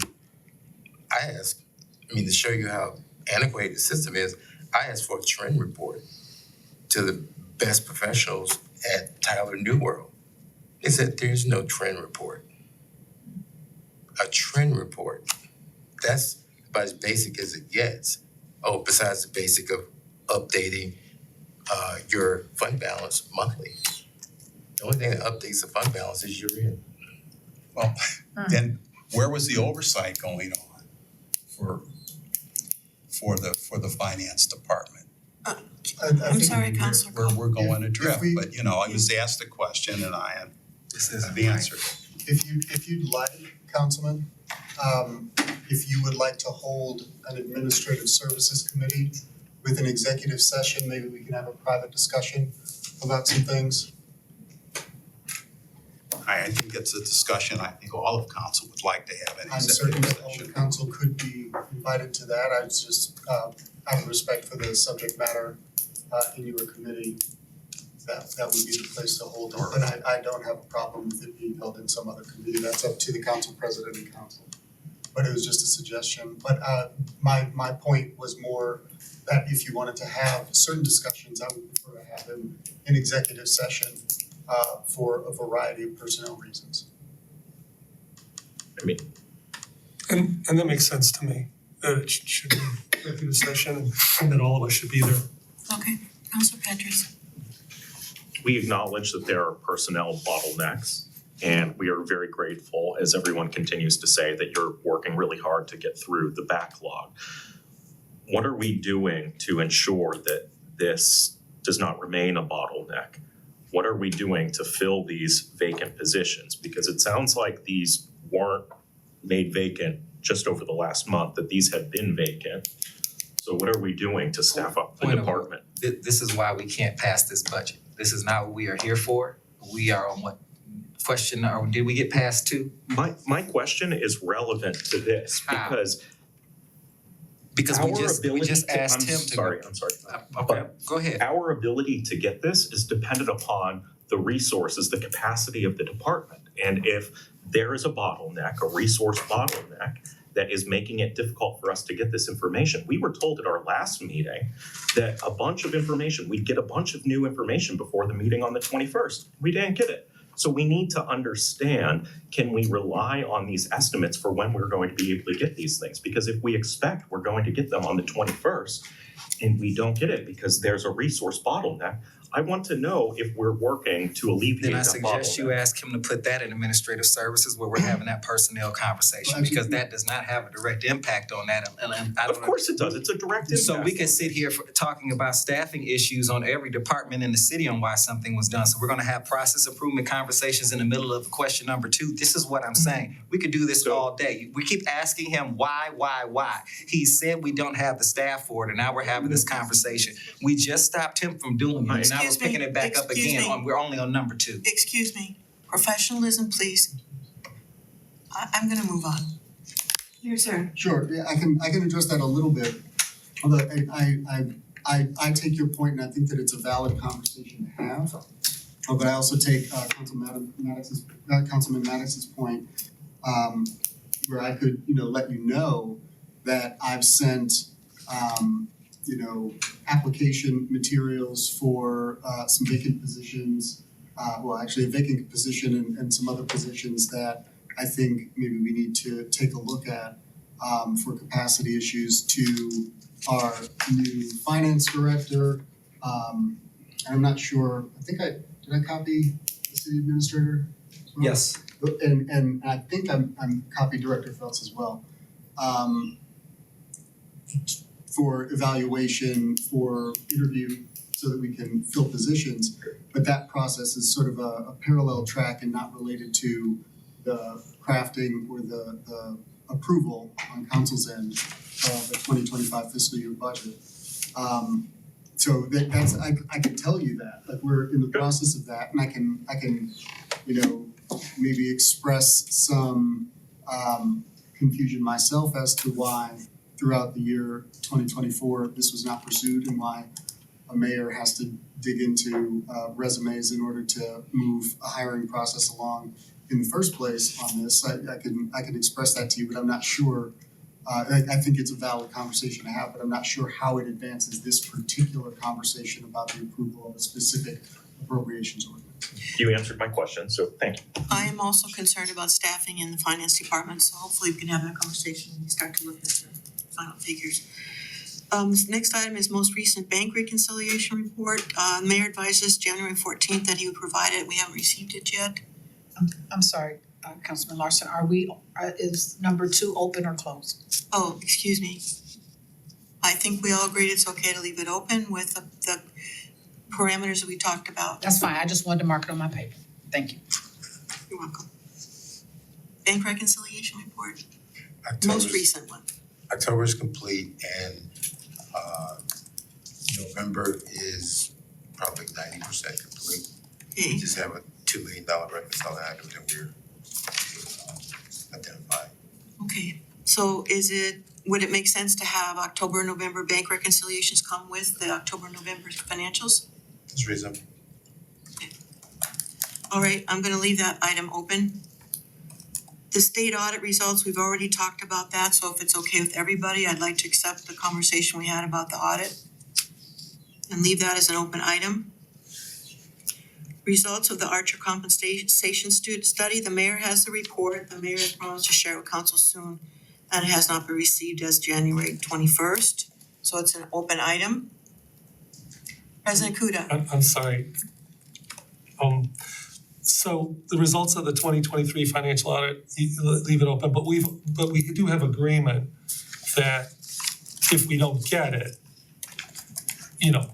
asked, to show you how antiquated the system is, I asked for a trend report to the best professionals at Tyler New World. They said there's no trend report. A trend report, that's about as basic as it gets. Oh, besides the basic of updating your fund balance monthly. The only thing that updates the fund balance is your end. Well, then where was the oversight going on for the finance department? I'm sorry, Councilor Combs. We're going adrift, we- but I was asked a question and I have the answer. If you'd like, Councilman, if you would like to hold an administrative services committee with an executive session, maybe we can have a private discussion about some things. I think it's a discussion I think all of council would like to have an I'm certain executive that all the session. council could be invited to that. I was just, out of respect for the subject matter in your committee, that would be the place to hold it. But I don't have a problem with it being held in some other committee. That's up to the council president and council. But it was just a suggestion. But my point was more that if you wanted to have certain discussions, I would prefer to have them in executive session for a variety of personnel reasons. And that makes sense to me, that it should be executive session and that all of us should be there. Okay, Councilor Petrus. We acknowledge that there are personnel bottlenecks, and we are very grateful, as everyone continues to say, that you're working really hard to get through the backlog. What are we doing to ensure that this does not remain a bottleneck? What are we doing to fill these vacant positions? Because it sounds like these weren't made vacant just over the last month, that these have been vacant. So what are we doing to staff up the Point of department? This is why we can't pass this budget. This is not what we are here for. We are on what question, or did we get past two? My question is relevant to this How? because we our just ability asked I'm him to. sorry, I'm sorry. Okay, go ahead. Our ability to get this is dependent upon the resources, the capacity of the department. And if there is a bottleneck, a resource bottleneck, that is making it difficult for us to get this information. We were told at our last meeting that we'd get a bunch of new information before the meeting on the 21st. We didn't get it. So we need to understand, can we rely on these estimates for when we're going to be able to get these things? Because if we expect we're going to get them on the 21st and we don't get it because there's a resource bottleneck, I want to know if we're working to alleviate Then I that suggest you bottleneck. ask him to put that in administrative services where we're having that personnel conversation, because that does not have a direct impact on that, and I don't. Of course it does, it's a direct impact. So we can sit here talking about staffing issues on every department in the city on why something was done. So we're gonna have process improvement conversations in the middle of question number 2. This is what I'm saying. We could do this all day. We keep asking him why. He said we don't have the staff for it, and now we're having this conversation. We just stopped him from doing it, and now we're Excuse me, picking it back up excuse again. me. We're only on number 2. Excuse me, professionalism, please. I'm gonna move on. Your turn. Sure, yeah, I can address that a little bit. Although I take your point, and I think that it's a valid conversation to have. But I also take Councilman Maddox's point, where I could, let you know that I've sent application materials for some vacant positions, actually a vacant position and some other positions that I think maybe we need to take a look at for capacity issues to our new finance director. I'm not sure, did I copy the city administrator? Yes. And I think I'm copied Director Feltz as well. For evaluation, for interview, so that we can fill positions. But that process is sort of a parallel track and not related to the crafting or the approval on council's end of the 2025 fiscal year budget. So that's I can tell you that, like, we're in the process of that, and I can maybe express some confusion myself as to why throughout the year 2024 this was not pursued, and why a mayor has to dig into resumes in order to move a hiring process along in the first place on this. I can express that to you, but I'm not sure. I think it's a valid conversation to have, but I'm not sure how it advances this particular conversation about the approval of a specific appropriations ordinance. You answered my question, so thank you. I am also concerned about staffing in the finance department, so hopefully we can have that conversation when we start to look at the final figures. This next item is most recent bank reconciliation report. Mayor advises January 14th that he would provide it. We haven't received it yet. I'm sorry, Councilman Larson, is number 2 open or closed? Oh, excuse me. I think we all agreed it's okay to leave it open with the parameters that we talked about. That's fine, I just wanted to mark it on my paper. Thank you. You're welcome. Bank reconciliation report, most recent one. October is complete, and November is probably 90% complete. We Okay, just have a $2 million reconciling item that we're identifying. okay. So would it make sense to have October and November bank reconciliations come with the October and November financials? It's reasonable. All right, I'm gonna leave that item open. The state audit results, we've already talked about that, so if it's okay with everybody, I'd like to accept the conversation we had about the audit and leave that as an open item. Results of the Archer compensation study, the mayor has the report, the mayor has promised to share it with council soon, and it has not been received as January 21st, so it's an open item. President Kuda. I'm sorry. So the results of the 2023 financial audit, leave it open, but we do have agreement that if we don't get it,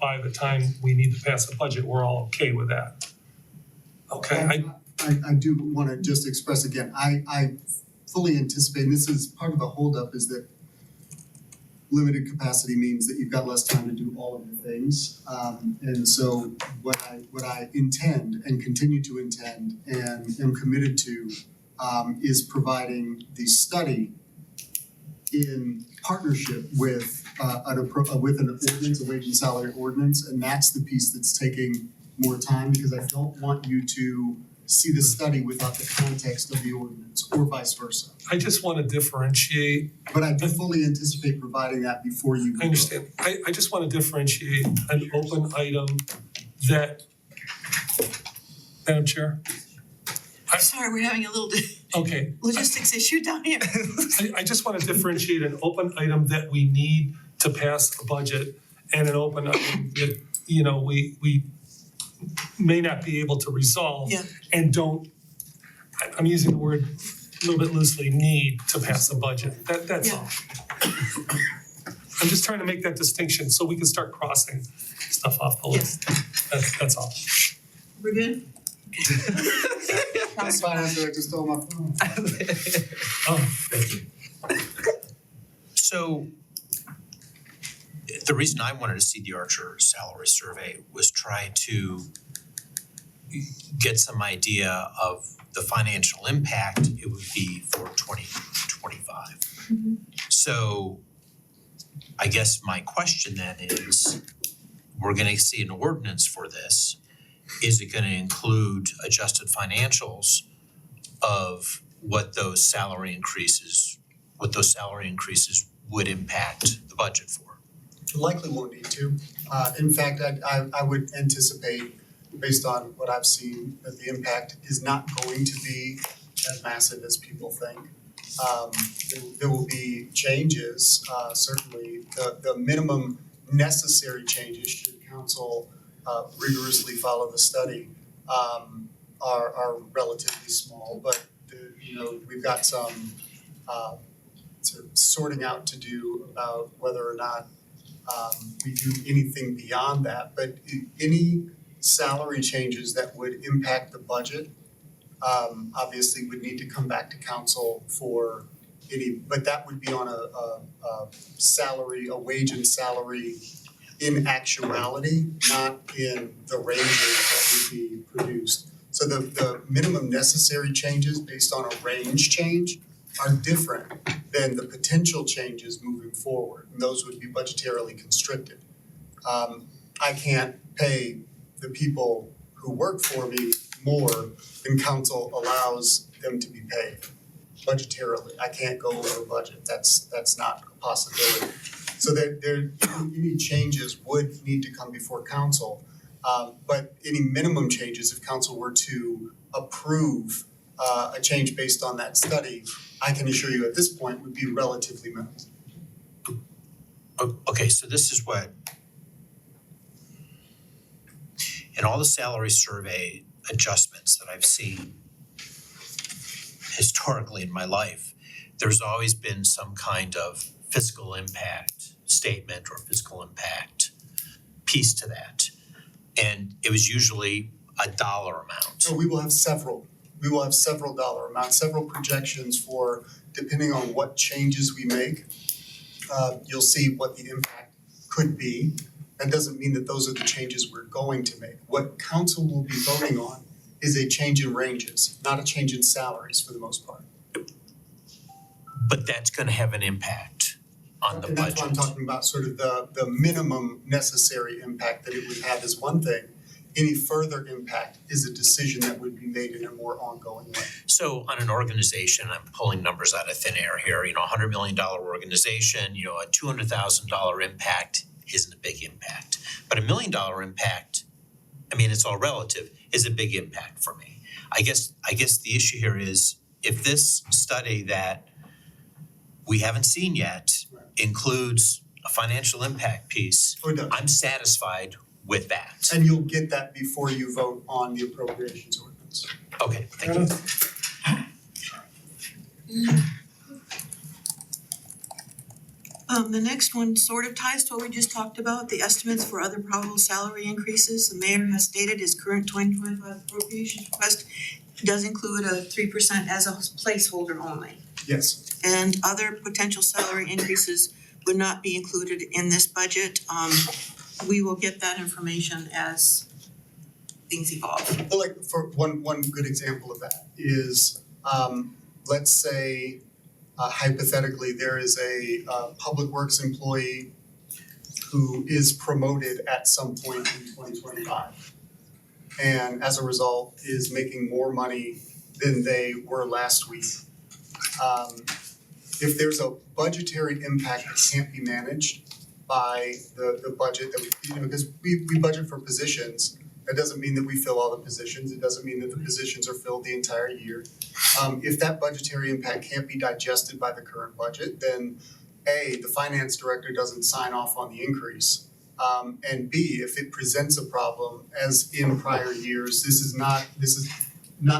by the time we need to pass the budget, we're all okay with that. Okay, I do wanna just express again, I fully anticipate, and this is part of the holdup, is that limited capacity means that you've got less time to do all of the things. And so what I intend and continue to intend and am committed to is providing the study in partnership with an ordinance, a wage and salary ordinance, and that's the piece that's taking more time, because I don't want you to see the study without the context of the ordinance, or vice versa. I just wanna differentiate. But I do fully anticipate providing that before you. I understand. I just wanna differentiate an open item that, Madam Chair? I'm sorry, we're having a little Okay. logistics issue down here. I just wanna differentiate an open item that we need to pass a budget and an open item that, we may not be able to resolve Yeah. and don't, I'm using the word a little bit loosely, need to pass a budget. That's all. I'm just trying to make that distinction so we can start crossing stuff off the list. That's all. We're good? Finance director stole my phone. Oh, thank you. So the reason I wanted to see the Archer salary survey was try to get some idea of the financial impact it would be for 2025. So I guess my question then is, we're gonna see an ordinance for this. Is it gonna include adjusted financials of what those salary increases would impact the budget for? Likely won't need to. In fact, I would anticipate, based on what I've seen, that the impact is not going to be as massive as people think. There will be changes, certainly. The minimum necessary changes, should council rigorously follow the study, are relatively small. But we've got some sort of sorting out to do about whether or not we do anything beyond that. But any salary changes that would impact the budget obviously would need to come back to council for any, but that would be on a salary, a wage and salary in actuality, not in the ranges that would be produced. So the minimum necessary changes based on a range change are different than the potential changes moving forward. And those would be budgetarily constricted. I can't pay the people who work for me more than council allows them to be paid budgetarily. I can't go over budget. That's not a possibility. So there any changes would need to come before council. But any minimum changes, if council were to approve a change based on that study, I can assure you at this point would be relatively minimal. Okay, so this is what, in all the salary survey adjustments that I've seen historically in my life, there's always been some kind of fiscal impact statement or fiscal impact piece to that. And it was usually a dollar amount. So we will have several dollar amounts, several projections for, depending on what changes we make, you'll see what the impact could be. That doesn't mean that those are the changes we're going to make. What council will be voting on is a change in ranges, not a change in salaries for the most part. But that's gonna have an impact on the And budget. that's why I'm talking about sort of the minimum necessary impact that it would have is one thing. Any further impact is a decision that would be made in a more ongoing way. So on an organization, I'm pulling numbers out of thin air here, $100 million organization, a $200,000 impact isn't a big impact. But $1 million impact, it's all relative, is a big impact for me. I guess the issue here is, if this study that we haven't seen yet includes a financial impact piece, Or does. I'm satisfied with that. And you'll get that before you vote on the appropriations ordinance. Okay, thank you. The next one sort of ties to what we just talked about, the estimates for other probable salary increases. The mayor has stated his current 2025 appropriations request does include a 3% as a placeholder only. Yes. And other potential salary increases would not be included in this budget. We will get that information as things evolve. But like for one good example of that is, let's say hypothetically there is a public works employee who is promoted at some point in 2025. And as a result is making more money than they were last week. If there's a budgetary impact that can't be managed by the budget that we, because we budget for positions, that doesn't mean that we fill all the positions, it doesn't mean that the positions are filled the entire year. If that budgetary impact can't be digested by the current budget, then A, the finance director doesn't sign off on the increase. And B, if it presents a problem, as in prior years, this is not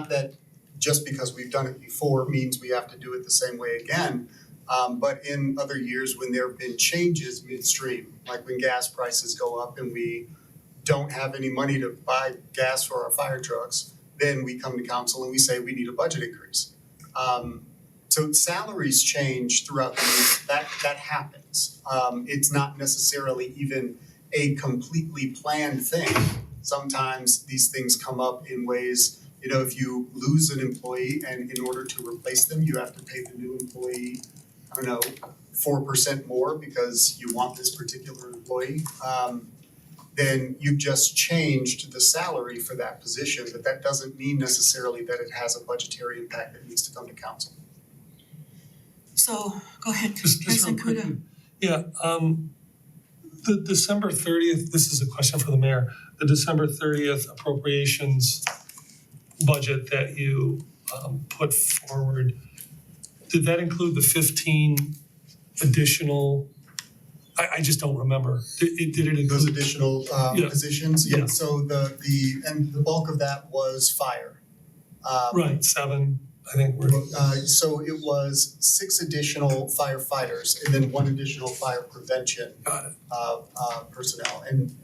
that just because we've done it before means we have to do it the same way again. But in other years, when there have been changes midstream, like when gas prices go up and we don't have any money to buy gas for our fire trucks, then we come to council and we say we need a budget increase. So salaries change throughout the year, that happens. It's not necessarily even a completely planned thing. Sometimes these things come up in ways, if you lose an employee and in order to replace them, you have to pay the new employee, 4% more because you want this particular employee. Then you've just changed the salary for that position, but that doesn't mean necessarily that it has a budgetary impact that needs to come to council. So, go ahead, Just real President quick. Kuda. Yeah, the December 30th, this is a question for the mayor. The December 30th appropriations budget that you put forward, did that include the 15 additional? I just don't remember. Did it include? Those additional Yeah. positions, Yeah. so the bulk of that was fire. Right, 7, I think we're. So it was 6 additional firefighters and then 1 additional fire prevention Got it. personnel. And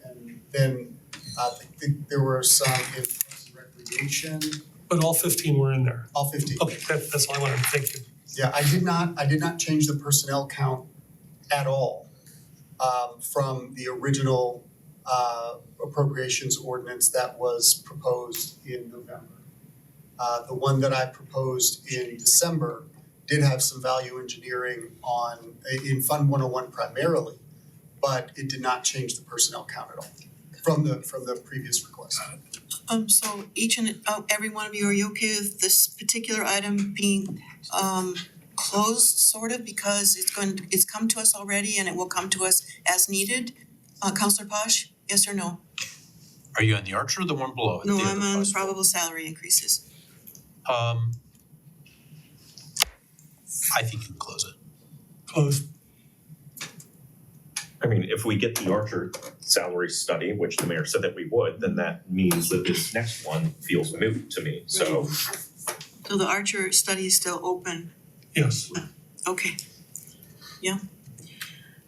then I think there were some in Parks and recreation, But all 15 were in there. all 15. Okay, that's all I wanted. Thank you. Yeah, I did not change the personnel count at all from the original appropriations ordinance that was proposed in November. The one that I proposed in December did have some value engineering in Fund 101 primarily, but it did not change the personnel count at all from the previous request. So every one of you, are you okay with this particular item being closed, sort of, because it's come to us already and it will come to us as needed? Counselor Posh, yes or no? Are you on the Archer or the one below it? No, The I'm other on plus? probable salary increases. I think you can close it. Closed. I mean, if we get the Archer salary study, which the mayor said that we would, then that means that this next one feels moot to me, so. So the Archer study is still open. Yes. Okay. Yeah.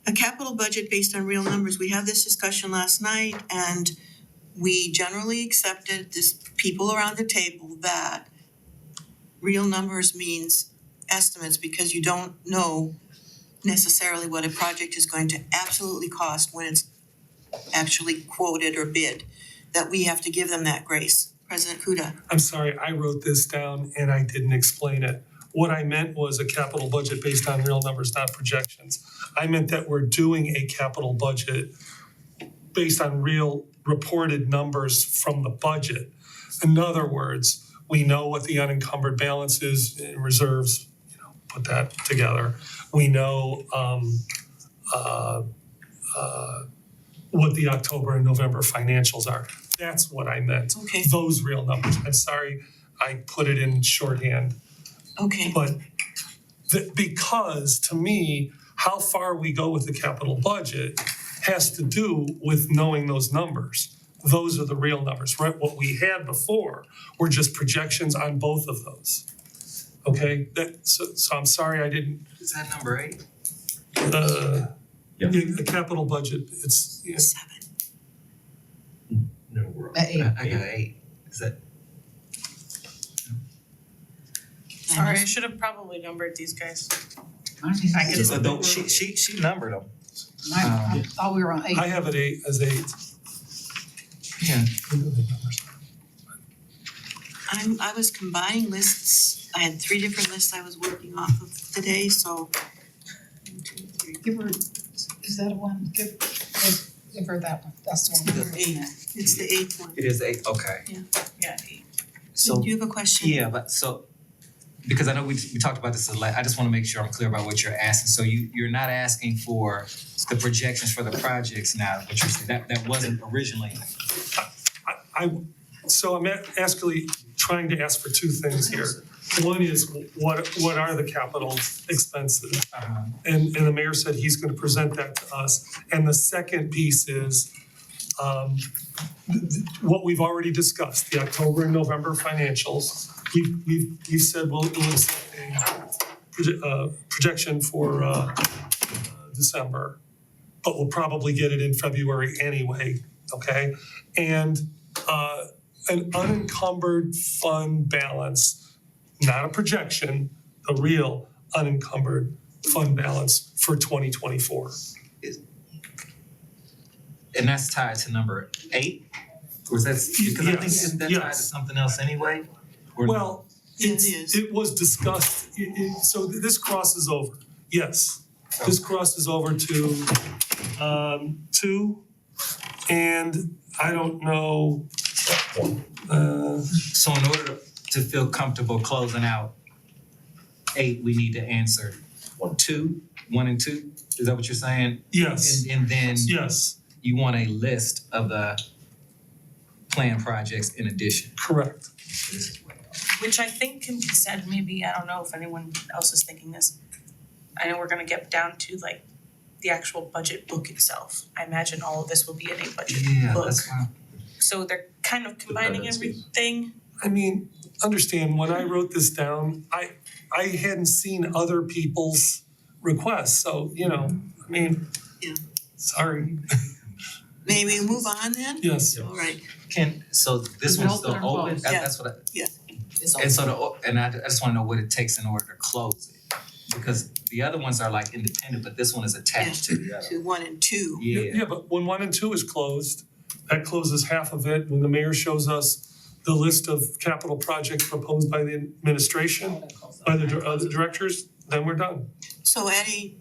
A capital budget based on real numbers. We had this discussion last night and we generally accepted people around the table that real numbers means estimates because you don't know necessarily what a project is going to absolutely cost when it's actually quoted or bid, that we have to give them that grace. President Kuda. I'm sorry, I wrote this down and I didn't explain it. What I meant was a capital budget based on real numbers, not projections. I meant that we're doing a capital budget based on real reported numbers from the budget. In other words, we know what the unencumbered balance is in reserves, put that together. We know what the October and November financials are. That's what I meant. Okay. Those real numbers. I'm sorry, I put it in shorthand. Okay. But because to me, how far we go with the capital budget has to do with knowing those numbers. Those are the real numbers, right? What we had before were just projections on both of those. Okay, so I'm sorry I didn't. Is that number 8? Yeah. The capital budget, it's, 7. No, we're. At 8. I got 8. Is that? Sorry, I should have probably numbered these guys. I just- She numbered them. I thought we were on 8. I have it as 8. Yeah. I was combining lists. I had 3 different lists I was working off of today, so 1, 2, 3. Give her, is that one? Give her that one. That's the one we're looking at. It's the 8th one. It is 8, okay. Yeah, 8. So, Do you have a question? yeah, but so, because I know we talked about this a lot, I just wanna make sure I'm clear about what you're asking. So you're not asking for the projections for the projects now, what you're saying, that wasn't originally. So I'm actually trying to ask for 2 things here. One is what are the capital expenses? And the mayor said he's gonna present that to us. And the second piece is what we've already discussed, the October and November financials. We've said we'll set a projection for December, but we'll probably get it in February anyway, okay? And an unencumbered fund balance, not a projection, a real unencumbered fund balance for 2024. And that's tied to number 8? Or is that, because I think Yes, isn't that tied to yes. something else anyway? Or no? Well, Yeah, it is. it was discussed, so this crosses over, yes. This crosses over to 2, and I don't know, So in order to feel comfortable closing out 8, we need to answer 2, 1 and 2? Is that what you're saying? yes, And then yes, you want a list of the planned projects in addition. correct. Which I think can be said, maybe, I don't know if anyone else is thinking this. I know we're gonna get down to like the actual budget book itself. I imagine all of this will be in a budget Yeah, book. that's fine. So they're kind of combining Dependencies. everything. I mean, understand, when I wrote this down, I hadn't seen other people's requests, so, I mean, Yeah. sorry, May we move on then? yes. All right, So this Is it one's open still or open? closed? Yeah. That's what I, It's and so I just wanna know what it takes in order to close it. Because the other ones are like independent, but this one is attached to the other. to 1 and 2. Yeah, but when 1 and 2 is closed, that closes half of it. When the mayor shows us the list of capital projects proposed by the administration, by the directors, then we're done. So Eddie,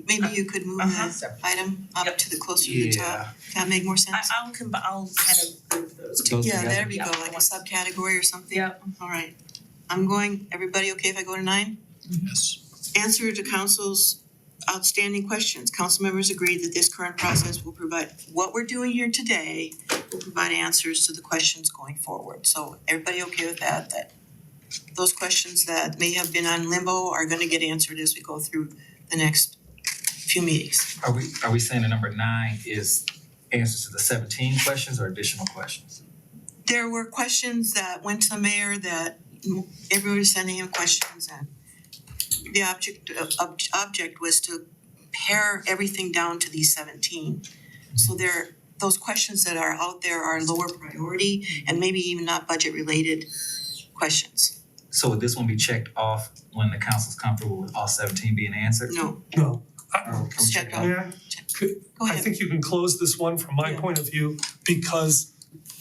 maybe you could move that item up Yep. to the closer to the top. That make more sense? I'll kind of group those two. Those Yeah, together? there we go, Yeah. like a subcategory or something. Yep. All right. Everybody okay if I go to 9? Yes. Answer to council's outstanding questions. Council members agreed that this current process will provide, what we're doing here today will provide answers to the questions going forward. So everybody okay with that? That those questions that may have been on limbo are gonna get answered as we go through the next few meetings. Are we saying that number 9 is answers to the 17 questions or additional questions? There were questions that went to the mayor that everybody was sending him questions, and the object was to pare everything down to these 17. So those questions that are out there are lower priority and maybe even not budget related questions. So would this one be checked off when the council's comfortable with all 17 being answered? No, No, Or can we check it off? yeah, go I ahead. think you can close this one from my Yeah. point of view, because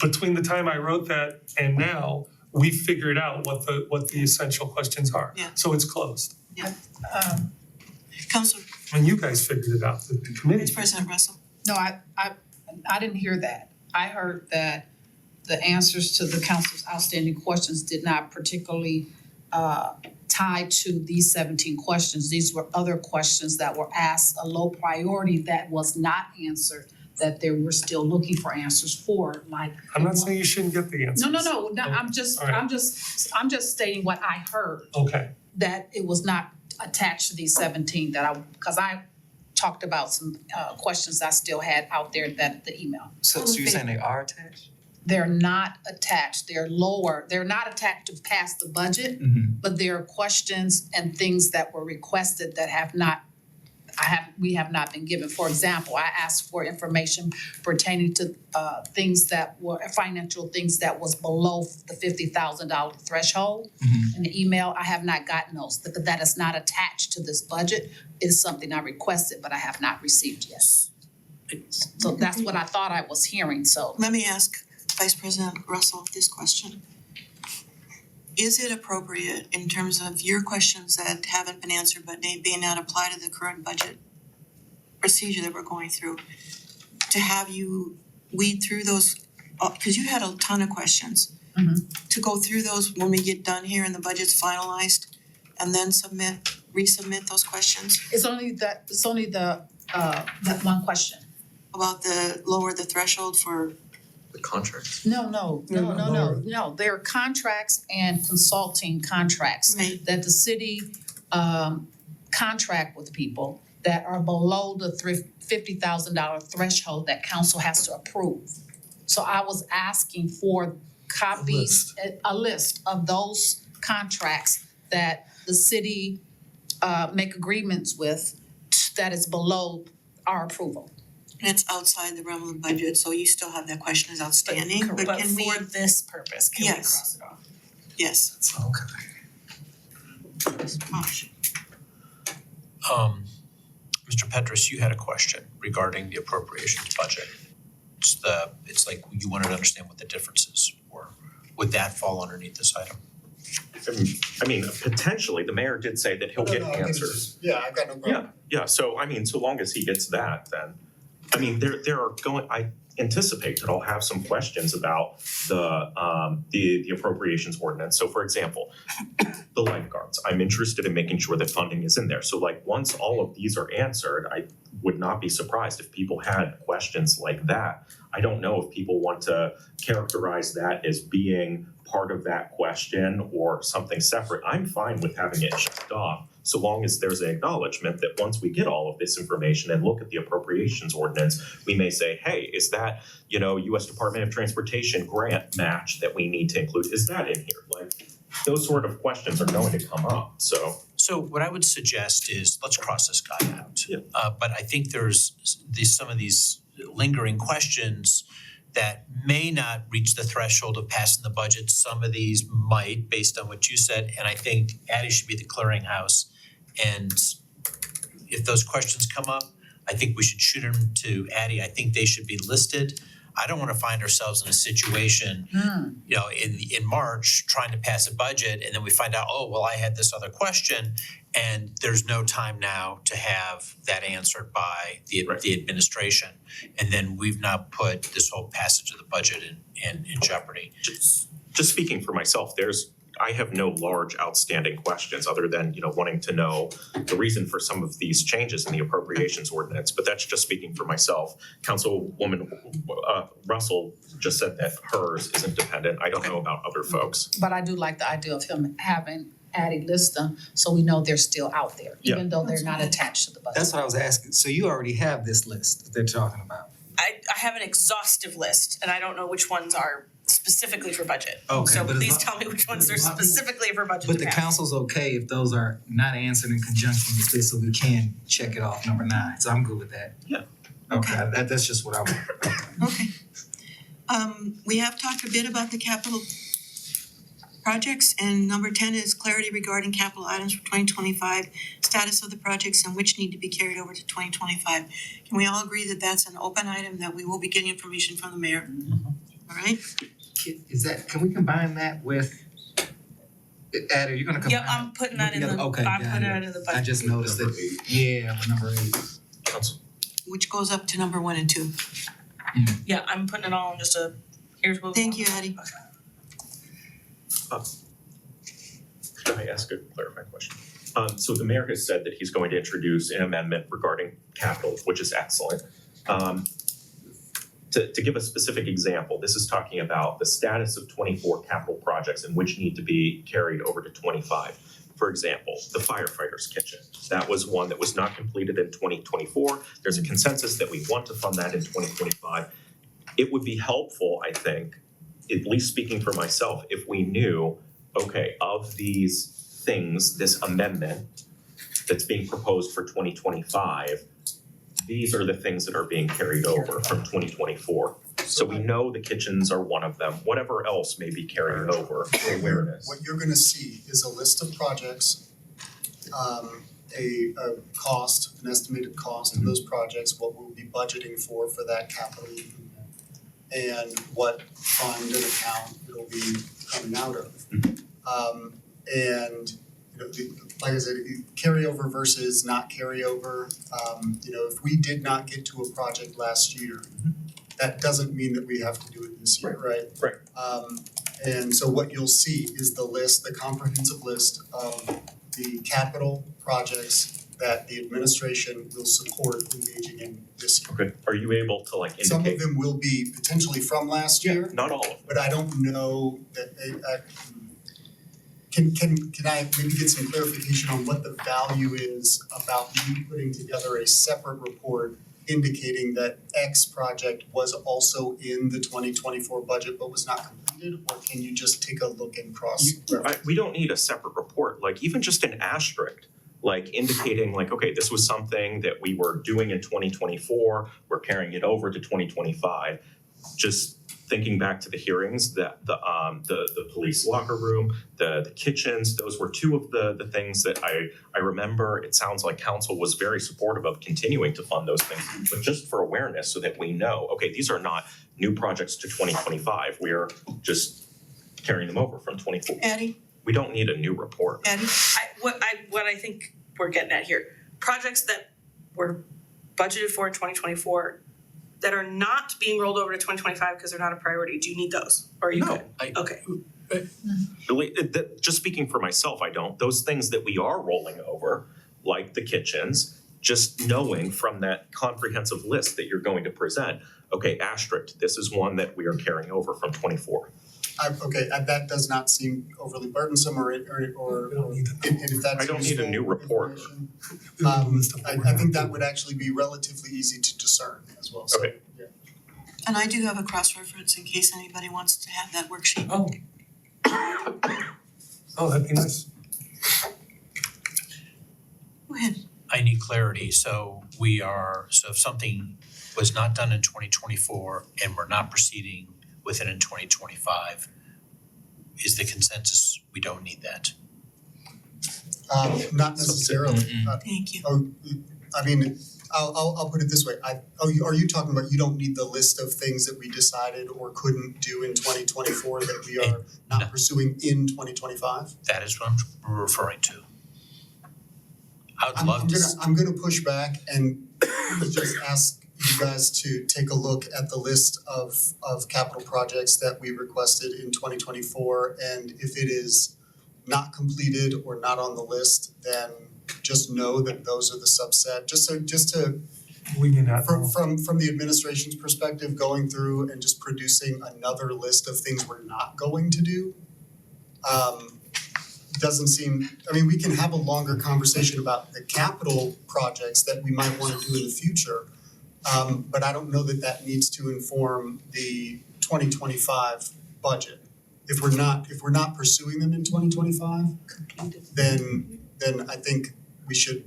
between the time I wrote that and now, we figured out what the essential questions are. Yeah. So it's closed. Council, I mean, you guys figured it out, the committee. Vice President Russell. No, I didn't hear that. I heard that the answers to the council's outstanding questions did not particularly tie to these 17 questions. These were other questions that were asked, a low priority that was not answered, that they were still looking for answers for, like. I'm not saying you shouldn't get the answers. No, I'm just, All right. I'm just stating what I heard, Okay, that it was not attached to these 17 because I talked about some questions I still had out there that the email. So you're saying they are attached? They're not attached, they're lower, they're not attached to pass the budget, but there are questions and things that were requested that we have not been given. For example, I asked for information pertaining to things that were financial things that was below the $50,000 threshold. In the email, I have not gotten those, but that is not attached to this budget. It is something I requested, but I have not received yet. So that's what I thought I was hearing, so. Let me ask Vice President Russell this question. Is it appropriate in terms of your questions that haven't been answered but may not apply to the current budget procedure that we're going through, to have you weed through those, because you had a ton of questions. To go through those when we get done here and the budget's finalized, and then resubmit those questions It's only that one question. about lower the threshold for The contracts? No, they're contracts and consulting contracts Right. that the city contract with people that are below the $50,000 threshold that council has to approve. So I was asking for copies, a list of those contracts that the city make agreements with that is below our approval. And it's outside the realm of the budget, so you still have that question as outstanding, but But can we? for this purpose, can we Yes. cross it off? Yes, Okay. Mosh. Mr. Petrus, you had a question regarding the appropriations budget. It's like you wanted to understand what the differences were. Would that fall underneath this item? I mean, potentially, the mayor did say that he'll get I can answers. just- Yeah, I've got no problem. Yeah, so I mean, so long as he gets that, then, I mean, there are I anticipate that I'll have some questions about the appropriations ordinance. So for example, the lifeguards, I'm interested in making sure that funding is in there. So like, once all of these are answered, I would not be surprised if people had questions like that. I don't know if people want to characterize that as being part of that question or something separate. I'm fine with having it checked off, so long as there's an acknowledgement that once we get all of this information and look at the appropriations ordinance, we may say, hey, is that, US Department of Transportation grant match that we need to include, is that in here? Like, those sort of questions are going to come up, so. So what I would suggest is, let's cross this guy out. Yeah. But I think there's some of these lingering questions that may not reach the threshold of passing the budget. Some of these might, based on what you said, and I think Addie should be the clearinghouse. And if those questions come up, I think we should shoot them to Addie. I think they should be listed. I don't wanna find ourselves in a situation, in March, trying to pass a budget, and then we find out, oh, well, I had this other question, and there's no time now to have that answered by the administration. And then we've now put this whole passage of the budget in jeopardy. Just speaking for myself, I have no large outstanding questions other than, wanting to know the reason for some of these changes in the appropriations ordinance, but that's just speaking for myself. Councilwoman Russell just said that hers is independent. I don't know about other folks. But I do like the idea of him having Addie list them, so we know they're still out there, even though they're not attached to the budget. That's what I was asking. So you already have this list that they're talking about? I have an exhaustive list, and I don't know which ones are specifically for budget. Okay, So but as please long- tell me which ones are specifically for budget But to the pass. council's okay if those are not answered in conjunction with this, so we can check it off number 9. So I'm good with that. Yeah. Okay, that's just what I want. Okay. We have talked a bit about the capital projects, and number 10 is clarity regarding capital items for 2025, status of the projects and which need to be carried over to 2025. Can we all agree that that's an open item, that we will be getting information from the mayor? All right? Can we combine that with, Addie, you're gonna combine? Yep, I'm putting that in the, I'm Okay, putting got it it. in the budget. I just noticed that, with number 8. Council. Which goes up to number 1 and 2. Yeah, I'm putting it all in just here's what. Thank you, Addie. Can I ask a clarifying question? So the mayor has said that he's going to introduce an amendment regarding capital, which is excellent. To give a specific example, this is talking about the status of 24 capital projects and which need to be carried over to 25. For example, the firefighters' kitchen. That was one that was not completed in 2024. There's a consensus that we want to fund that in 2025. It would be helpful, I think, at least speaking for myself, if we knew, okay, of these things, this amendment that's being proposed for 2025, these are the things that are being carried over from 2024. So we know the kitchens are one of them, whatever else may be carried over for awareness. What you're gonna see is a list of projects, a cost, an estimated cost of those projects, what we'll be budgeting for that capital improvement, and what fund and account it'll be coming out of. And like I said, carryover versus not carryover, if we did not get to a project last year, that doesn't mean that we have to do it this year, right? Right. And so what you'll see is the comprehensive list of the capital projects that the administration will support engaging in this year. Okay, are you able to like Some of indicate? them will be potentially from last year, Not all of them. but I don't know that can I maybe get some clarification on what the value is about you putting together a separate report indicating that X project was also in the 2024 budget but was not completed, or can you just take a look and cross-reference? We don't need a separate report, like even just an asterisk, like indicating like, okay, this was something that we were doing in 2024, we're carrying it over to 2025. Just thinking back to the hearings, that the police locker room, the kitchens, those were two of the things that I remember. It sounds like council was very supportive of continuing to fund those things, but just for awareness so that we know, okay, these are not new projects to 2025. We are just carrying them over from 24. Addie, We don't need a new report. Addie? What I think we're getting at here, projects that were budgeted for in 2024 that are not being rolled over to 2025 because they're not a priority, do you need those? Or are you good? Okay. Really, just speaking for myself, I don't. Those things that we are rolling over, like the kitchens, just knowing from that comprehensive list that you're going to present, okay, asterisk, this is one that we are carrying over from 24. That does not seem overly burdensome or if that's I don't need a new useful report. information, We don't have a list of what we're I think gonna that do. would actually be relatively easy to discern as well, so, Okay. yeah. And I do have a cross-reference in case anybody wants to have that worksheet. Oh, that'd be nice. Go ahead. I need clarity, so if something was not done in 2024 and we're not proceeding with it in 2025, is the consensus we don't need that? Not necessarily, Thank you. I mean, I'll put it this way, are you talking about you don't need the list of things that we decided or couldn't do in 2024 that we are No. not pursuing in 2025? That is what I'm referring to. I would love to. I'm gonna push back and just ask you guys to take a look at the list of capital projects that we requested in 2024, and if it is not completed or not on the list, then just know that those are the subset, just to We may not know. from the administration's perspective, going through and just producing another list of things we're not going to do. Doesn't seem, I mean, we can have a longer conversation about the capital projects that we might wanna do in the future. But I don't know that that needs to inform the 2025 budget. If we're not pursuing them in 2025, then I think we should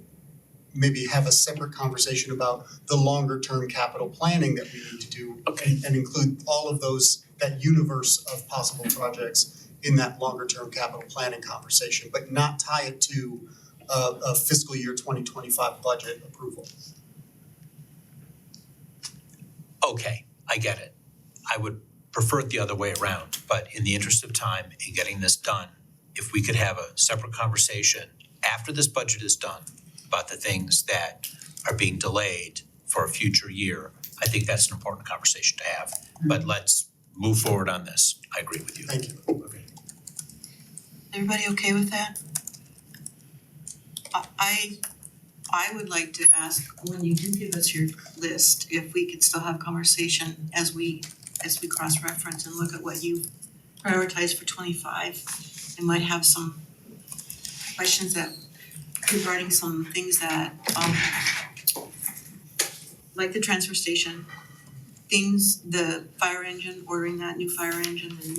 maybe have a separate conversation about the longer term capital planning that we need to do. Okay. And include all of those, that universe of possible projects in that longer term capital planning conversation, but not tie it to a fiscal year 2025 budget approval. Okay, I get it. I would prefer it the other way around, but in the interest of time in getting this done, if we could have a separate conversation after this budget is done about the things that are being delayed for a future year, I think that's an important conversation to have. But let's move forward on this. I agree with you. Thank you. Everybody okay with that? I would like to ask, when you do give us your list, if we could still have conversation as we cross-reference and look at what you prioritize for 25. I might have some questions that regarding some things that like the transfer station, the fire engine, ordering that new fire engine, and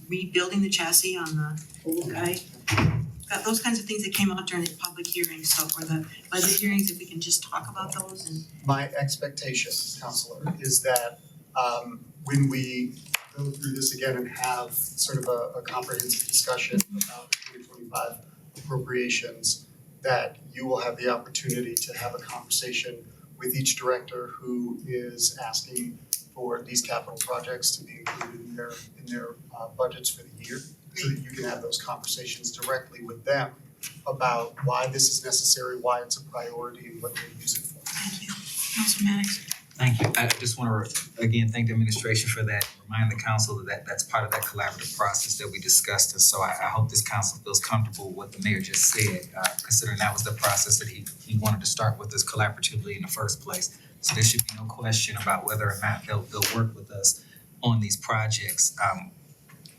rebuilding the chassis on the old guy. Those kinds of things that came out during the public hearings, so or the budget hearings, if we can just talk about those and My expectation, Counselor, is that when we go through this again and have sort of a comprehensive discussion about the 2025 appropriations, that you will have the opportunity to have a conversation with each director who is asking for these capital projects to be included in their budgets for the year, so that you can have those conversations directly with them about why this is necessary, why it's a priority, and what they use it for. thank you. Councilor Maddox? Thank you. I just wanna again thank the administration for that, remind the council that that's part of that collaborative process that we discussed. And so I hope this council feels comfortable with what the mayor just said, considering that was the process that he wanted to start with us collaboratively in the first place. So there should be no question about whether or not they'll work with us on these projects.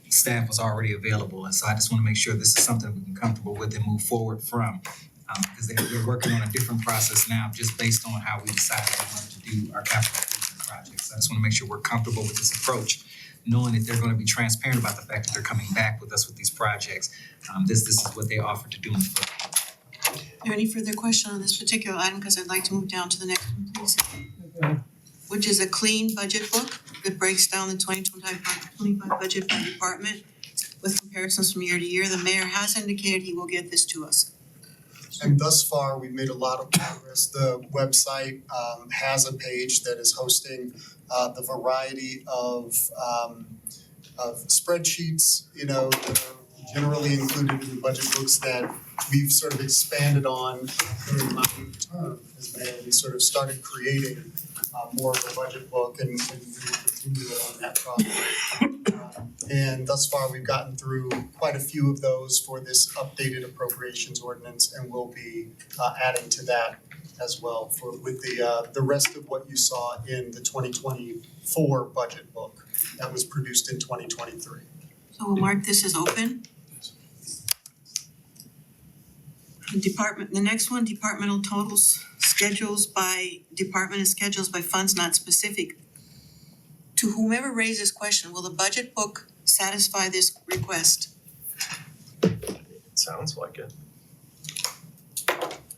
Staff was already available, and so I just wanna make sure this is something we can comfortable with and move forward from. Because they're working on a different process now, just based on how we decided we wanted to do our capital improvement projects. So I just wanna make sure we're comfortable with this approach, knowing that they're gonna be transparent about the fact that they're coming back with us with these projects. This is what they offered to do in the first place. Are there any further question on this particular item, because I'd like to move down to the next one, please. Which is a clean budget book that breaks down the 2025 budget by department with comparisons from year to year. The mayor has indicated he will get this to us. And thus far, we've made a lot of progress. The website has a page that is hosting the variety of spreadsheets, that are generally included in the budget books that we've sort of expanded on during my term as mayor. We sort of started creating more of a budget book and we will continue on that process. And thus far, we've gotten through quite a few of those for this updated appropriations ordinance, and we'll be adding to that as well with the rest of what you saw in the 2024 budget book that was produced in 2023. So we'll mark this as open. The next one, departmental totals, schedules by department and schedules by funds not specific. To whomever raised this question, will the budget book satisfy this request? It sounds like it.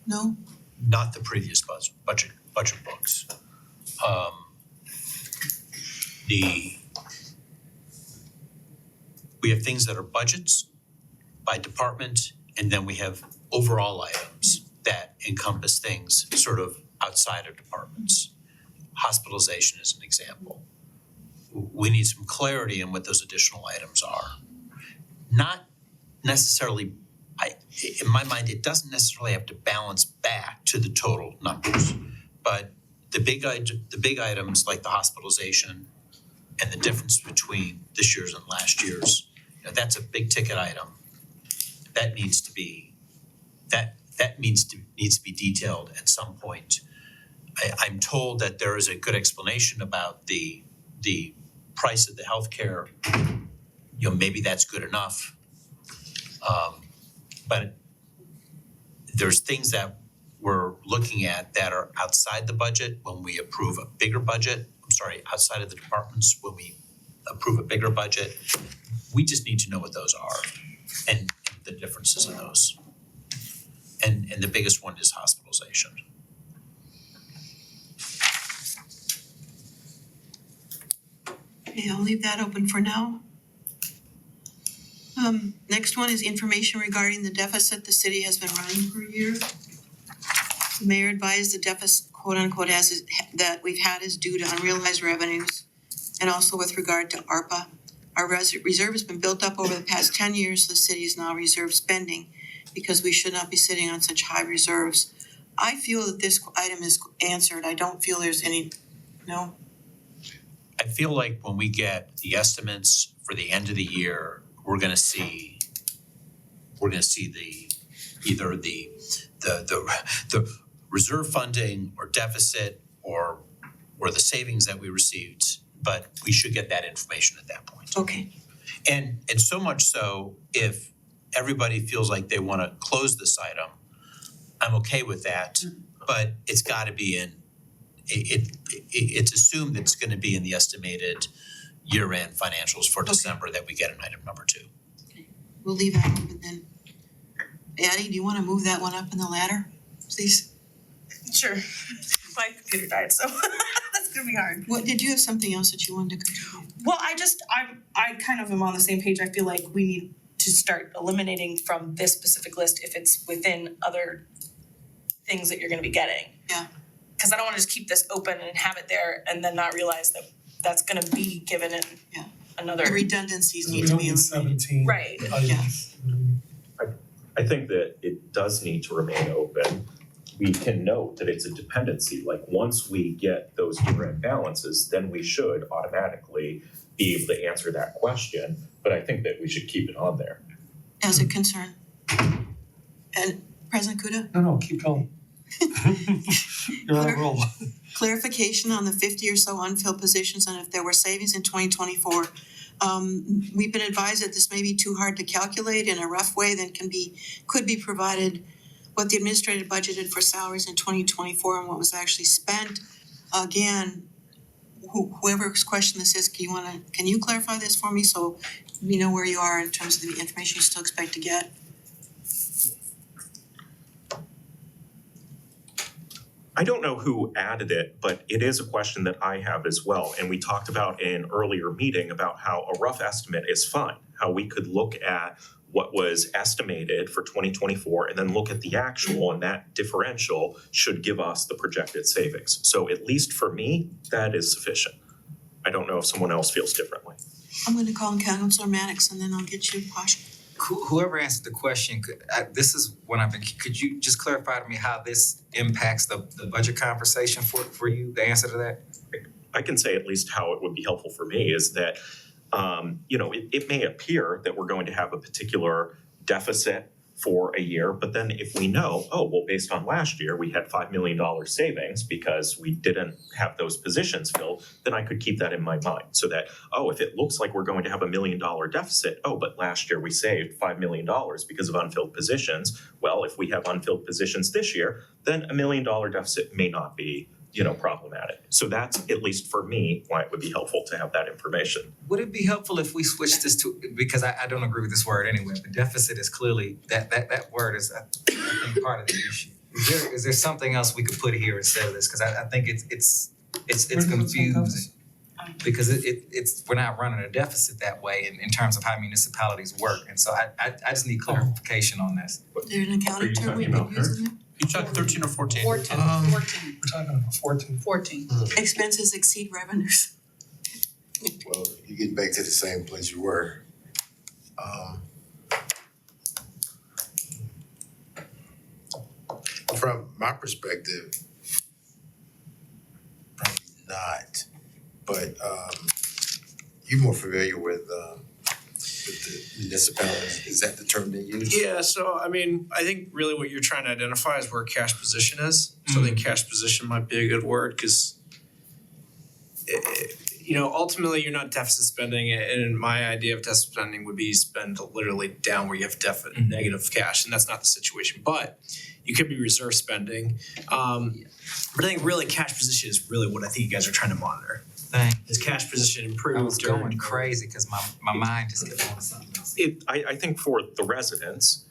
No? Not the previous budget books. We have things that are budgets by department, and then we have overall items that encompass things sort of outside of departments. Hospitalization is an example. We need some clarity in what those additional items are. Not necessarily, in my mind, it doesn't necessarily have to balance back to the total numbers. But the big items like the hospitalization and the difference between this year's and last year's, that's a big ticket item. That needs to be needs to be detailed at some point. I'm told that there is a good explanation about the price of the healthcare. Maybe that's good enough. But there's things that we're looking at that are outside the budget when we approve a bigger budget. Outside of the departments when we approve a bigger budget. We just need to know what those are and the differences of those. And the biggest one is hospitalization. Okay, I'll leave that open for now. Next one is information regarding the deficit the city has been running per year. The mayor advised the deficit, quote unquote, that we've had is due to unrealized revenues and also with regard to ARPA. Our reserve has been built up over the past 10 years, so the city is now reserve spending because we should not be sitting on such high reserves. I feel that this item is answered. I don't feel there's any, no? I feel like when we get the estimates for the end of the year, we're gonna see either the reserve funding or deficit or the savings that we received, but we should get that information at that point. Okay, And so much so, if everybody feels like they wanna close this item, I'm okay with that, but it's gotta be in, it's assumed that it's gonna be in the estimated year-end financials for December that we get an item number 2. we'll leave that open then. Addie, do you wanna move that one up in the ladder, please? Sure. My computer died, so that's gonna be hard. What, did you have something else that you wanted to contribute? Well, I kind of am on the same page. I feel like we need to start eliminating from this specific list if it's within other things that you're gonna be getting. Yeah. Cause I don't wanna just keep this open and have it there and then not realize that that's gonna be given in Yeah. another. The redundancies We need to don't be need eliminated. 17 Right. items. I think that it does need to remain open. we can note that it's a dependency, like once we get those year-end balances, then we should automatically be able to answer that question, but I think that we should keep it on there. as a concern. And President Kuda, No, keep going. You're on a roll. clarification on the 50 or so unfilled positions and if there were savings in 2024. We've been advised that this may be too hard to calculate in a rough way that could be provided what the administrative budgeted for salaries in 2024 and what was actually spent. Again, whoever's question this is, can you clarify this for me so we know where you are in terms of the information you still expect to get? I don't know who added it, but it is a question that I have as well. And we talked about in an earlier meeting about how a rough estimate is fine, how we could look at what was estimated for 2024 and then look at the actual, and that differential should give us the projected savings. So at least for me, that is sufficient. I don't know if someone else feels differently. I'm gonna call on Councilor Maddox and then I'll get you, Posh. Whoever answered the question, this is what I've been, could you just clarify to me how this impacts the budget conversation for you, the answer to that? I can say at least how it would be helpful for me is that, it may appear that we're going to have a particular deficit for a year, but then if we know, based on last year, we had $5 million savings because we didn't have those positions filled, then I could keep that in my mind so that, if it looks like we're going to have $1 million deficit, but last year we saved $5 million because of unfilled positions. Well, if we have unfilled positions this year, then $1 million deficit may not be problematic. So that's, at least for me, why it would be helpful to have that information. Would it be helpful if we switch this to, because I don't agree with this word anyway, but deficit is clearly, that word is, I think, part of the issue. Is there something else we could put here instead of this? Because I think it's confusing. Because it's we're not running a deficit that way in terms of how municipalities work. And so I just need clarification on this. There an accounting term we've been using? You talk 13 or 14? 14. We're talking about 14. 14. Expenses exceed revenues. Well, you get back to the same place you were. From my perspective, probably not, but you're more familiar with the municipalities, is that the term they use? Yeah, so I mean, I think really what you're trying to identify is where cash position is. So I think cash position might be a good word because ultimately you're not deficit spending, and my idea of deficit spending would be spend literally down where you have negative cash, and that's not the situation. But you could be reserve spending. But I think really cash position is really what I think you guys are trying to monitor. Is cash position improved? I was going crazy because my mind just kept on something else. I think for the residents,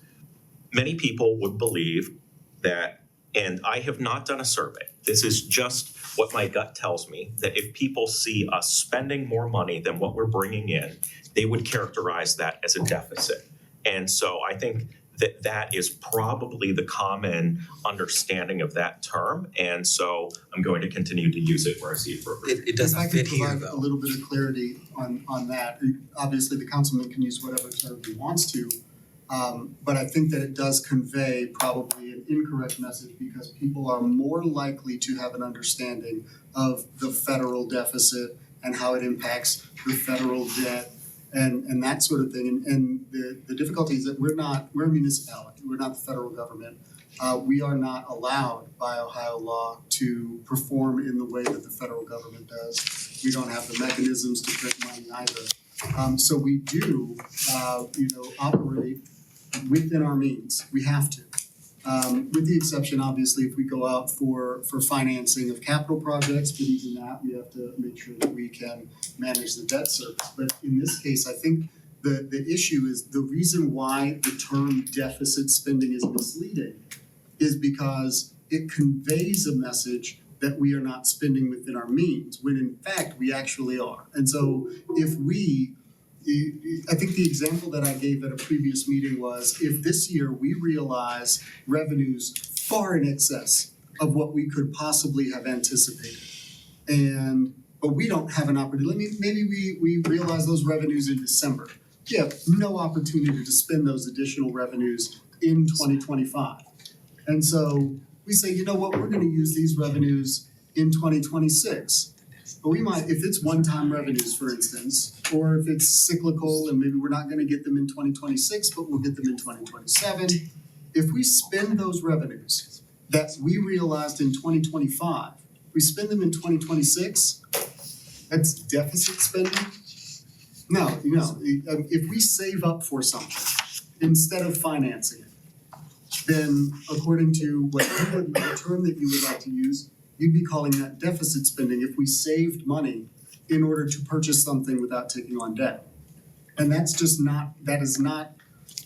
many people would believe that, and I have not done a survey, this is just what my gut tells me, that if people see us spending more money than what we're bringing in, they would characterize that as a deficit. And so I think that is probably the common understanding of that term. And so I'm going to continue to use it where I see appropriate. It doesn't fit here If I could provide a though. little bit of clarity on that, obviously the councilman can use whatever term he wants to. But I think that it does convey probably an incorrect message because people are more likely to have an understanding of the federal deficit and how it impacts the federal debt and that sort of thing. And the difficulty is that we're a municipality, we're not the federal government. We are not allowed by Ohio law to perform in the way that the federal government does. We don't have the mechanisms to print money either. So we do, operate within our means. We have to. With the exception, obviously, if we go out for financing of capital projects, but even that, we have to make sure that we can manage the debt service. But in this case, I think the issue is the reason why the term deficit spending is misleading is because it conveys a message that we are not spending within our means, when in fact we actually are. And so I think the example that I gave at a previous meeting was if this year we realize revenues far in excess of what we could possibly have anticipated, but we don't have an opportunity. Maybe we realize those revenues in December. We have no opportunity to spend those additional revenues in 2025. And so we say, you know what, we're gonna use these revenues in 2026. But we might, if it's one-time revenues, for instance, or if it's cyclical and maybe we're not gonna get them in 2026, but we'll get them in 2027. If we spend those revenues that we realized in 2025, we spend them in 2026, that's deficit spending? No, if we save up for something instead of financing it, then according to the term that you would like to use, you'd be calling that deficit spending if we saved money in order to purchase something without taking on debt. And that is not,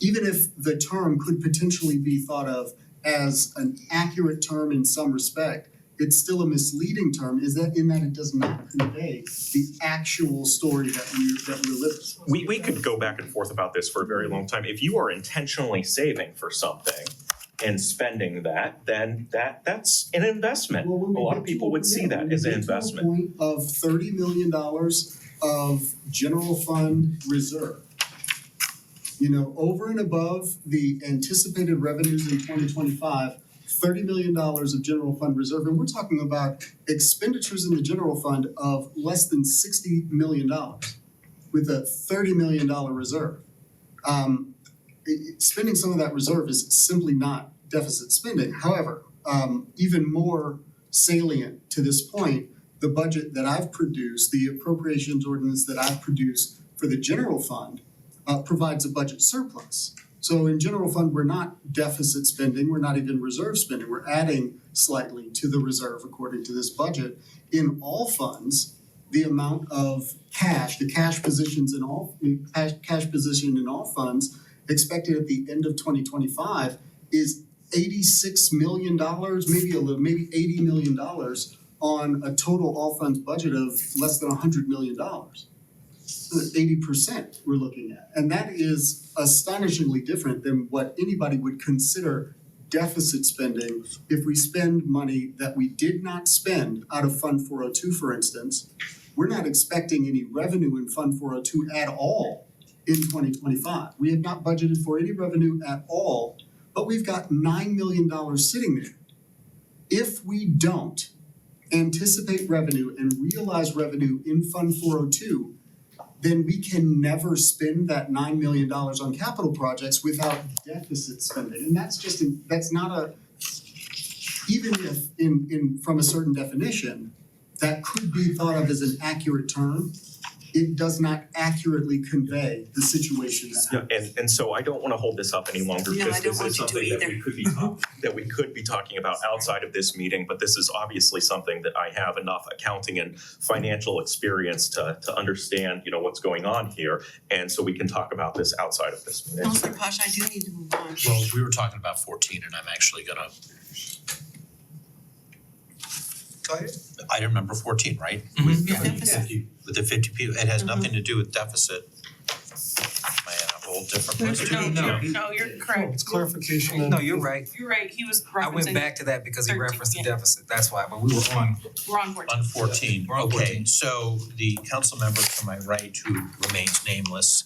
even if the term could potentially be thought of as an accurate term in some respect, it's still a misleading term, in that it does not convey the actual story that we're living. We could go back and forth about this for a very long time. If you are intentionally saving for something and spending that, then that's an investment. Well, when we A lot get of to people would see that as an investment. When we get to a point of $30 million of general fund reserve, over and above the anticipated revenues in 2025, $30 million of general fund reserve, and we're talking about expenditures in the general fund of less than $60 million with a $30 million reserve. Spending some of that reserve is simply not deficit spending. However, even more salient to this point, the budget that I've produced, the appropriations ordinance that I've produced for the general fund provides a budget surplus. So in general fund, we're not deficit spending, we're not even reserve spending, we're adding slightly to the reserve according to this budget. In all funds, the amount of cash, the cash position in all funds expected at the end of 2025 is $86 million, maybe $80 million on a total all funds budget of less than $100 million. 80% we're looking at. And that is astonishingly different than what anybody would consider deficit spending if we spend money that we did not spend out of Fund 402, for instance. We're not expecting any revenue in Fund 402 at all in 2025. We have not budgeted for any revenue at all, but we've got $9 million sitting there. If we don't anticipate revenue and realize revenue in Fund 402, then we can never spend that $9 million on capital projects without deficit spending. And that's not a, even if from a certain definition, that could be thought of as an accurate term, it does not accurately convey the situation that happens. And so I don't wanna hold this up any longer No, I because don't this want is you to something that either. we could be talking about outside of this meeting, but this is obviously something that I have enough accounting and financial experience to understand, what's going on here. And so we can talk about this outside of this meeting. Counselor Pash, I do need to move on. Well, we were talking about 14 and I'm actually gonna, Go ahead. item number 14, right? Yeah. Deficit. With the 50 people, it has nothing to do with deficit. Am I in a whole different place? No, you're correct. It's clarification and. No, you're right. You're right, he was I went referencing, back to that because he 13, referenced the yeah. deficit, that's why, but we were on, we're on 14. On 14, We're on okay, 14. so the council member to my right who remains nameless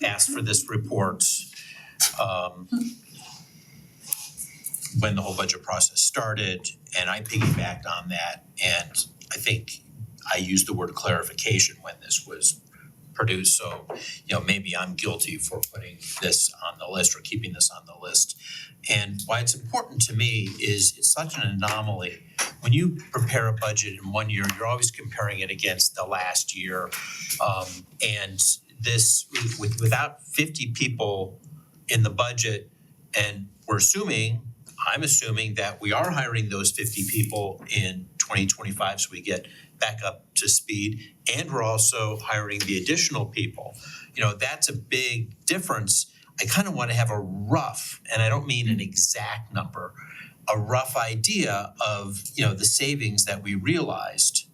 asked for this report when the whole budget process started, and I piggybacked on that, and I think I used the word clarification when this was produced, so maybe I'm guilty for putting this on the list or keeping this on the list. And why it's important to me is it's such an anomaly. When you prepare a budget in 1 year, you're always comparing it against the last year. And this, without 50 people in the budget, and I'm assuming that we are hiring those 50 people in 2025, so we get back up to speed, and we're also hiring the additional people. That's a big difference. I kind of want to have a rough, and I don't mean an exact number, a rough idea of, the savings that we realized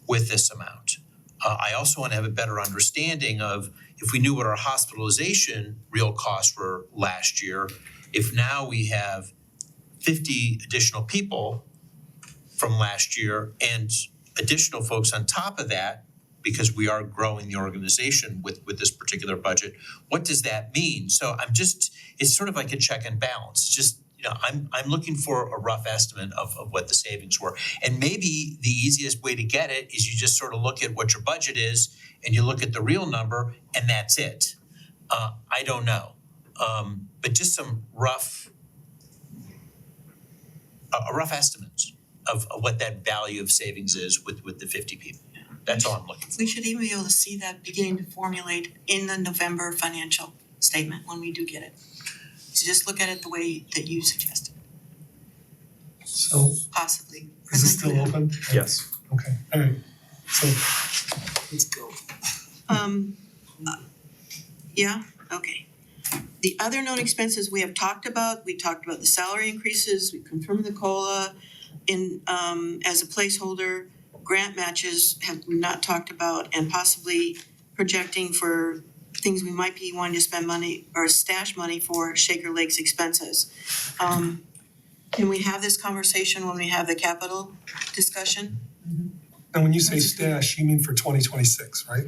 with this amount. I also want to have a better understanding of if we knew what our hospitalization real costs were last year, if now we have 50 additional people from last year and additional folks on top of that, because we are growing the organization with this particular budget, what does that mean? So it's sort of like a check and balance. It's just, I'm looking for a rough estimate of what the savings were. And maybe the easiest way to get it is you just sort of look at what your budget is and you look at the real number and that's it. I don't know. But just some rough estimates of what that value of savings is with the 50 people. That's all I'm looking for. We should even be able to see that beginning to formulate in the November financial statement when we do get it. So just look at it the way that you suggested, So possibly. is this still open? Yes. Okay, all right. So Let's go. Yeah, okay. The other known expenses we have talked about, we talked about the salary increases, we confirmed the COLA in as a placeholder. Grant matches have we not talked about, and possibly projecting for things we might be wanting to spend money or stash money for Shaker Lake's expenses. Can we have this conversation when we have the capital discussion? now when you say stash, you mean for 2026, right?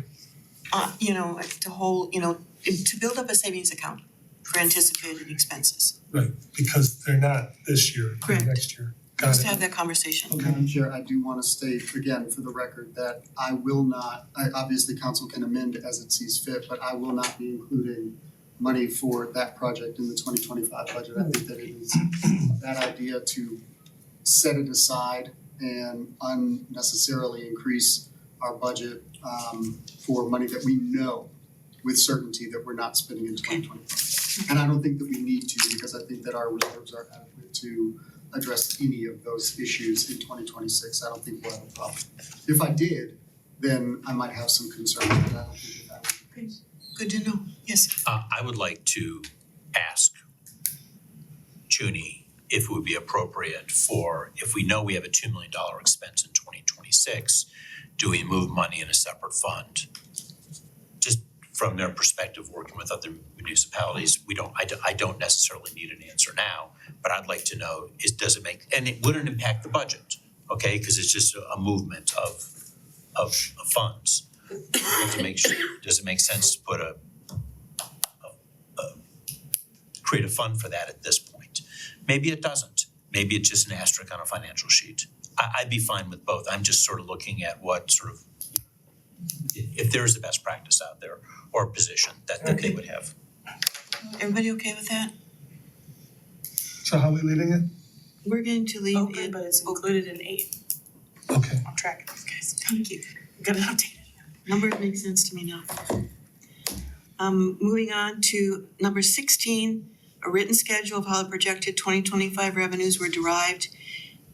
You know, like to hold, you know, to build up a savings account for anticipated expenses. Right, because they're not this year, they're Correct. next year. Got Just it. have that conversation. Madam Chair, I do wanna state again for the record that I will not, obviously council can amend as it sees fit, but I will not be including money for that project in the 2025 budget. I think that it is a bad idea to set it aside and unnecessarily increase our budget for money that we know with certainty that we're not spending in 2025. And I don't think that we need to, because I think that our reserves are adequate to address any of those issues in 2026. I don't think we'll have a problem. If I did, then I might have some concerns, but I don't think that would be the case. Good to know, yes. I would like to ask Junie if it would be appropriate for, if we know we have a $2 million expense in 2026, do we move money in a separate fund? Just from their perspective, working with other municipalities, I don't necessarily need an answer now, but I'd like to know, does it make, and it wouldn't impact the budget, okay? Because it's just a movement of funds. Does it make sense to put create a fund for that at this point? Maybe it doesn't. Maybe it's just an asterisk on a financial sheet. I'd be fine with both. I'm just sort of looking at what sort of, if there is a best practice out there or a position that they would have. Everybody okay with that? So how are we leaving it? We're going to leave Open, it, but it's included in 8. Okay, On track, guys. thank you. Got it updated. Numbers make sense to me now. Moving on to number 16, a written schedule of how the projected 2025 revenues were derived.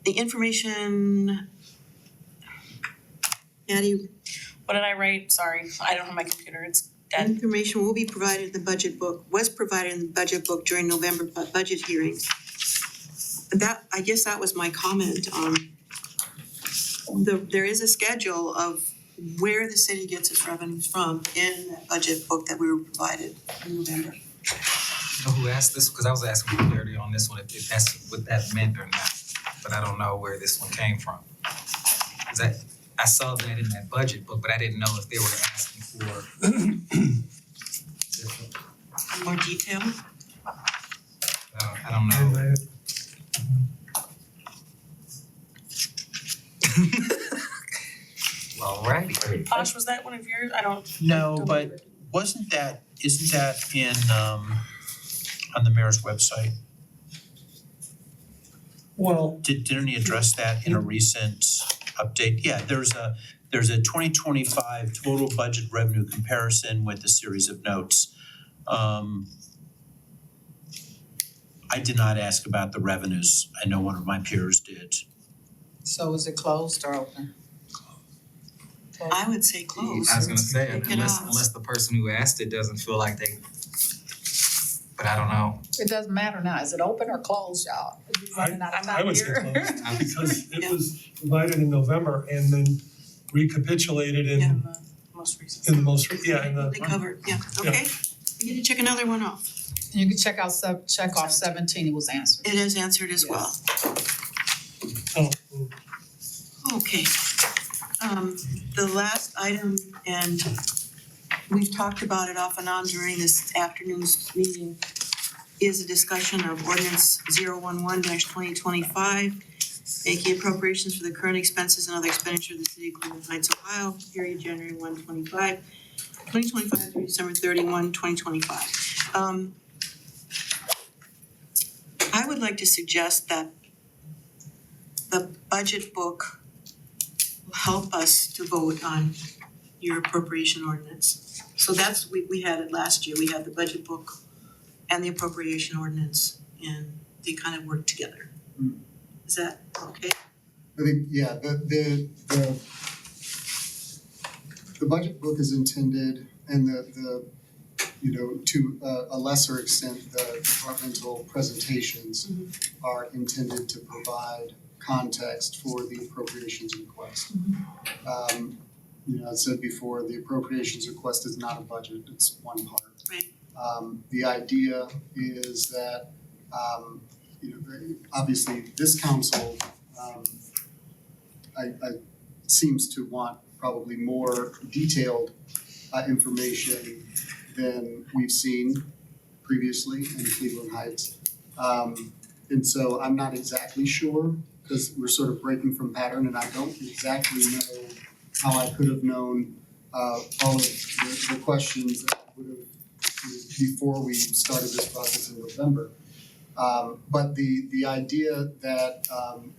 The information, Patty, What did I write? Sorry, I don't have my computer. It's dead. information will be provided in the budget book, was provided in the budget book during November budget hearings. That, I guess that was my comment on there is a schedule of where the city gets its revenues from in that budget book that we were provided in November. You know who asked this? Because I was asking for clarity on this one, if that's what that meant or not. But I don't know where this one came from. Cause I saw that in that budget book, but I didn't know if they were asking for More detail? I don't know. Alrighty. Posh, was that one of yours? I don't. No, don't but remember. isn't that in on the mayor's website? well, Didn't he address that in a recent update? Yeah, there's a 2025 total budget revenue comparison with a series of notes. I did not ask about the revenues. I know one of my peers did. So is it closed or open? I would say close. I was gonna say, Take it unless off. unless the person who asked it doesn't feel like they, but I don't know. It doesn't matter now. Is it open or closed, y'all? We're running out of I time would say here. closed, because it was provided in November and then recapitulated Yeah. in Most recent. the most, yeah, in They the, covered, yeah, okay. We get to check another one off. You can check off 17, it was answered. It is answered as well. oh, Okay. The last item, and we've talked about it off and on during this afternoon's meeting, is a discussion of ordinance 011-2025, making appropriations for the current expenses and other expenditure of the city of Cleveland Heights, Ohio, period January 2025 through December 31, 2025. I would like to suggest that the budget book will help us to vote on your appropriation ordinance. So that's, we had it last year, we had the budget book and the appropriation ordinance, and they kind of work together. Is that okay? I think, yeah, the budget book is intended, and the you know, to a lesser extent, the departmental presentations are intended to provide context for the appropriations request. You know, I said before, the appropriations request is not a budget, it's one part. Right. The idea is that, you know, obviously this council, I seems to want probably more detailed information than we've seen previously in Cleveland Heights. And so I'm not exactly sure, because we're sort of breaking from pattern, and I don't exactly know how I could have known all of the questions that would have before we started this process in November. But the idea that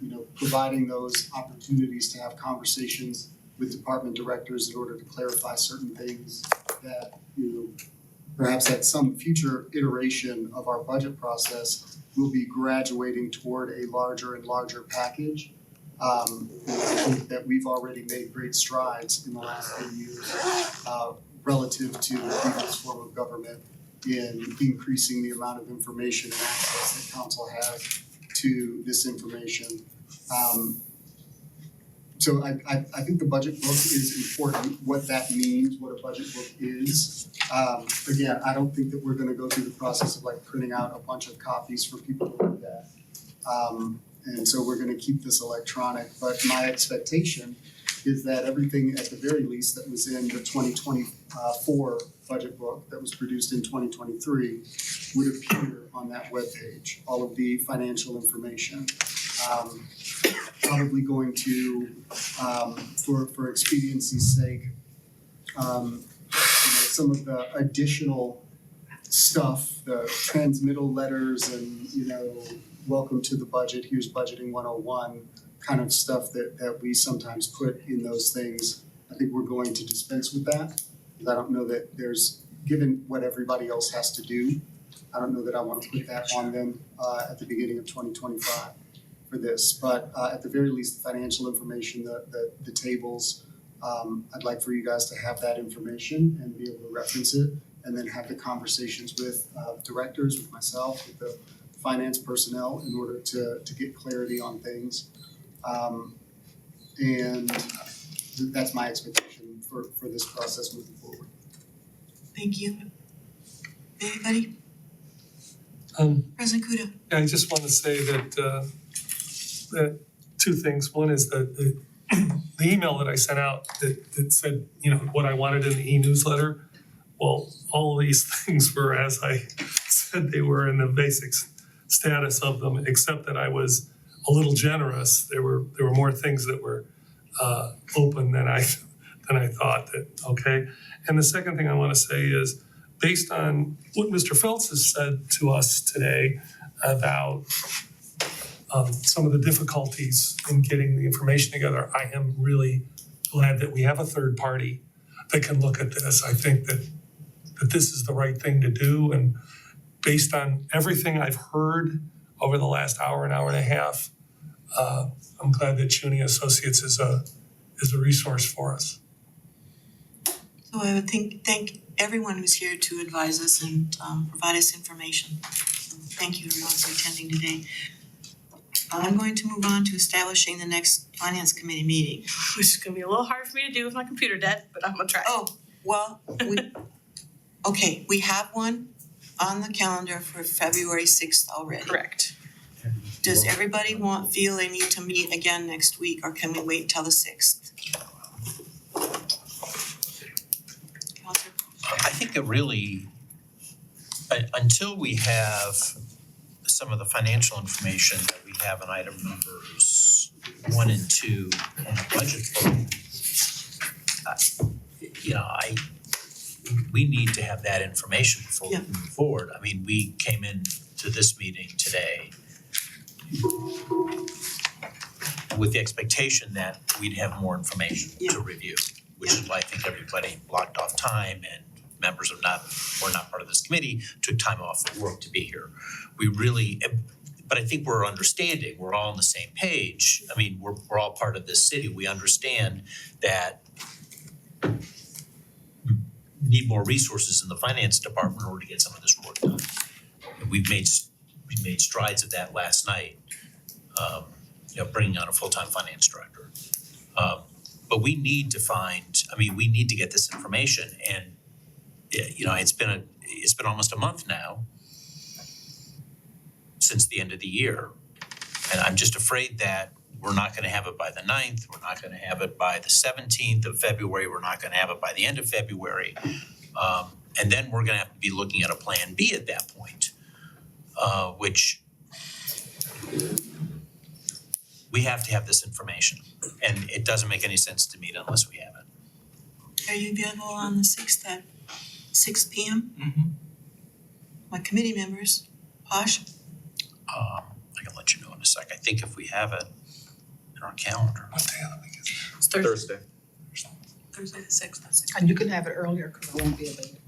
you know, providing those opportunities to have conversations with department directors in order to clarify certain things that, you know, perhaps at some future iteration of our budget process, we'll be graduating toward a larger and larger package. And I think that we've already made great strides in the last 10 years relative to the previous form of government in increasing the amount of information and access that council has to this information. So I think the budget book is important, what that means, what a budget book is. Again, I don't think that we're gonna go through the process of like printing out a bunch of copies for people to look at. And so we're gonna keep this electronic, but my expectation is that everything at the very least that was in the 2024 budget book that was produced in 2023 would appear on that webpage, all of the financial information. Probably going to, for expediency's sake, you know, some of the additional stuff, the transmittal letters and, you know, welcome to the budget, here's budgeting 101 kind of stuff that we sometimes put in those things. I think we're going to dispense with that. I don't know that there's, given what everybody else has to do, I don't know that I want to put that on them at the beginning of 2025 for this. But at the very least, the financial information, the tables, I'd like for you guys to have that information and be able to reference it, and then have the conversations with directors, with myself, with the finance personnel in order to get clarity on things. And that's my expectation for this process moving forward. Thank you. Anybody? President Kudo. Yeah, I just want to say that two things. One is that the email that I sent out that said, you know, what I wanted in the e-newsletter. Well, all of these things were as I said they were in the basic status of them, except that I was a little generous. There were more things that were open than I thought that, okay. And the second thing I want to say is, based on what Mr. Phelps has said to us today about some of the difficulties in getting the information together, I am really glad that we have a third party that can look at this. I think that this is the right thing to do, and based on everything I've heard over the last hour and a half, I'm glad that CUNY Associates is a resource for us. So I would thank everyone who's here to advise us and provide us information. So thank you everyone for attending today. I'm going to move on to establishing the next finance committee meeting. Which is gonna be a little hard for me to do with my computer dead, but I'm gonna try. Oh, well, we have one on the calendar for February 6th already. Correct. Does everybody feel they need to meet again next week, or can we wait until the 6th? I think that really, until we have some of the financial information that we have in item numbers 1 and 2 on the budget book, we need to have that information before we move forward. I mean, we came in to this meeting today with the expectation that we'd have more information to review, which is why I think everybody blocked off time and members were not part of this committee, took time off of work to be here. But I think we're understanding, we're all on the same page. I mean, we're all part of this city. We understand that we need more resources in the finance department in order to get some of this work done. And we made strides of that last night, bringing on a full-time finance director. But we need to we need to get this information, and it's been almost a month now since the end of the year. And I'm just afraid that we're not gonna have it by the 9th, we're not gonna have it by the 17th of February, we're not gonna have it by the end of February. And then we're gonna have to be looking at a plan B at that point, which we have to have this information. And it doesn't make any sense to meet unless we have it. Are you available on the 6th at 6 p.m.? My committee members, Posh? I can let you know in a sec. I think if we have it in our calendar. What day of the week is it? It's Thursday. Thursday the 6th. And you can have it earlier, cause I won't be available.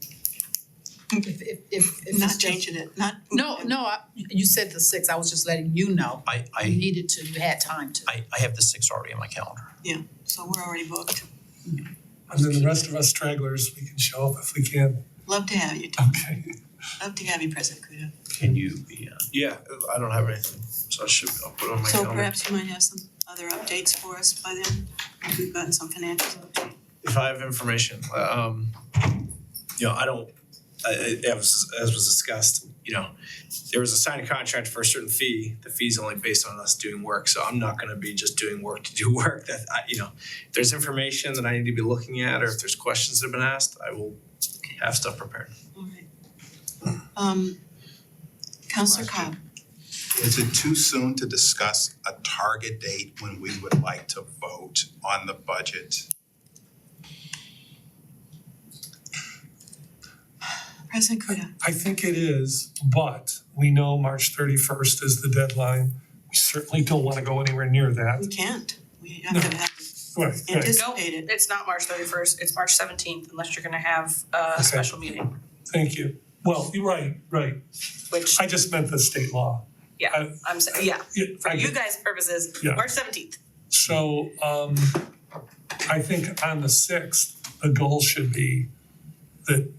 If Not it's changing it, not. No, you said the 6th, I was just letting you know. You I needed to, you had time to. have the 6th already in my calendar. So we're already booked. And then the rest of us stragglers, we can show up if we can. Love to have you, Tom. Okay. Love to have you, President Kudo. Can you be Yeah, I don't have anything, so I'll put it on my So calendar. perhaps you might have some other updates for us by then. We've gotten some financials update. If I have information, I don't, as was discussed, there was a signed contract for a certain fee. The fee's only based on us doing work, so I'm not gonna be just doing work to do work. That if there's information that I need to be looking at, or if there's questions that have been asked, I will have stuff prepared. All right. Counselor Cobb. Is it too soon to discuss a target date when we would like to vote on the budget? President Kudo. I think it is, but we know March 31st is the deadline. We certainly don't want to go anywhere near that. We can't. We have to have Right. anticipate it. It's not March 31st, it's March 17th, unless you're gonna have a special meeting, Thank you. Well, you're right. which, I just meant the state law. I'm saying, for you guys' purposes, Yeah. March 17th. So, I think on the 6th, the goal should be that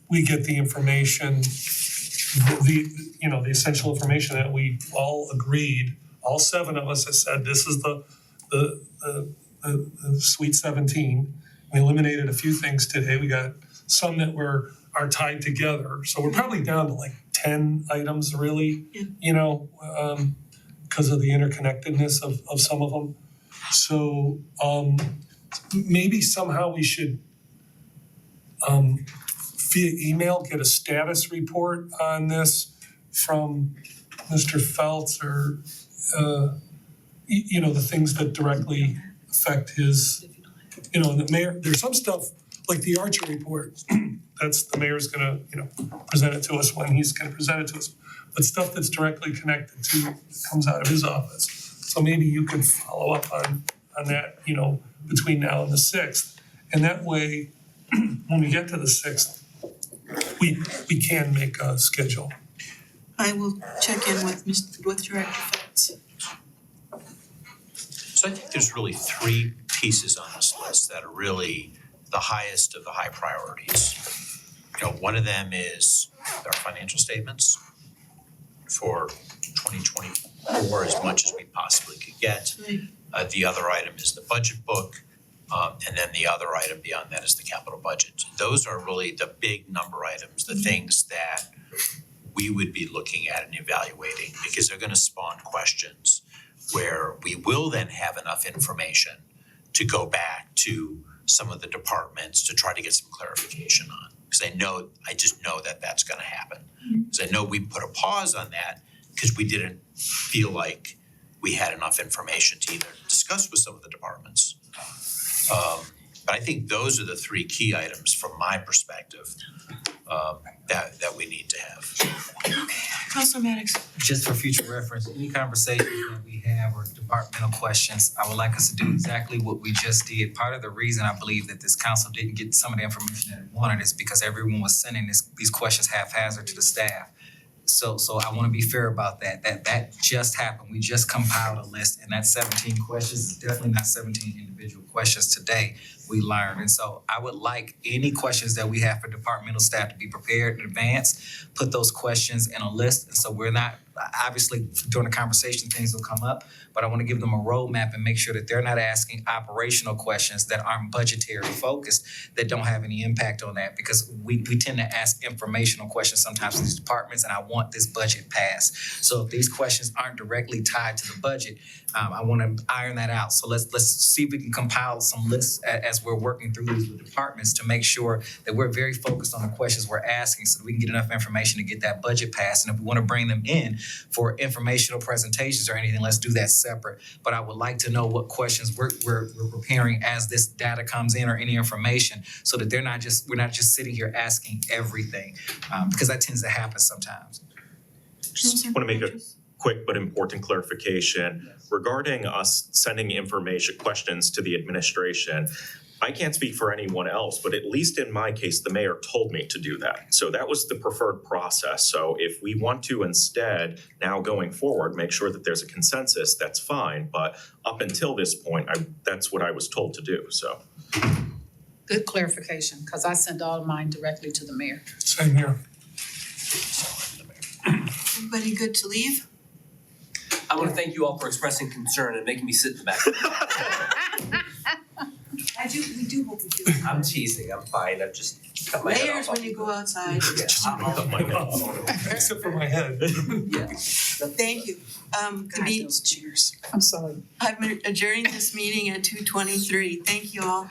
we get the information, the essential information that we all agreed, all 7 of us have said, this is the Sweet 17. We eliminated a few things today. We got some that are tied together. So we're probably down to like 10 items really, because of the interconnectedness of some of them. So maybe somehow we should via email get a status report on this from Mr. Feltz or the things that directly affect his, the mayor. There's some stuff like the Archer report. That's the mayor's gonna, present it to us when he's gonna present it to us. But stuff that's directly connected to comes out of his office. So maybe you could follow up on that, between now and the 6th. And that way, when we get to the 6th, we can make a schedule. I will check in with Director Feltz. So I think there's really 3 pieces on this list that are really the highest of the high priorities. One of them is our financial statements for 2024, as much as we possibly could get. Right. The other item is the budget book, and then the other item beyond that is the capital budget. Those are really the big number items, the things that we would be looking at and evaluating, because they're gonna spawn questions where we will then have enough information to go back to some of the departments to try to get some clarification on. Cause I just know that that's gonna happen. Cause I know we put a pause on that because we didn't feel like we had enough information to either discuss with some of the departments. But I think those are the three key items from my perspective, that we need to have. Councilor Maddox. Just for future reference, any conversations that we have or departmental questions, I would like us to do exactly what we just did. Part of the reason I believe that this council didn't get some of the information that it wanted is because everyone was sending these questions haphazard to the staff. So I wanna be fair about that. That just happened. We just compiled a list, and that 17 questions is definitely not 17 individual questions today, we learned. And so I would like any questions that we have for departmental staff to be prepared in advance, put those questions in a list, and so we're not, obviously during the conversation, things will come up, but I wanna give them a roadmap and make sure that they're not asking operational questions that aren't budgetary focused, that don't have any impact on that, because we tend to ask informational questions sometimes in these departments, and I want this budget passed. So if these questions aren't directly tied to the budget, I wanna iron that out. So let's see if we can compile some lists as we're working through these with departments to make sure that we're very focused on the questions we're asking so that we can get enough information to get that budget passed. And if we wanna bring them in for informational presentations or anything, let's do that separate. But I would like to know what questions we're preparing as this data comes in or any information, so that we're not just sitting here asking everything, because that tends to happen sometimes. Just wanna make a quick but important clarification regarding us sending questions to the administration. I can't speak for anyone else, but at least in my case, the mayor told me to do that. So that was the preferred process. So if we want to instead, now going forward, make sure that there's a consensus, that's fine. But up until this point, that's what I was told to do, so. Good clarification, cause I send all of mine directly to the mayor. Same here. Everybody good to leave? I wanna thank you all for expressing concern and making me sit in the back. We do hope we do. I'm teasing, I'm fine, I've just cut my head Mayors off. when you go outside. Except for my head. Thank you. Cheers. I'm sorry. I'm adjourning this meeting at 2:23. Thank you all.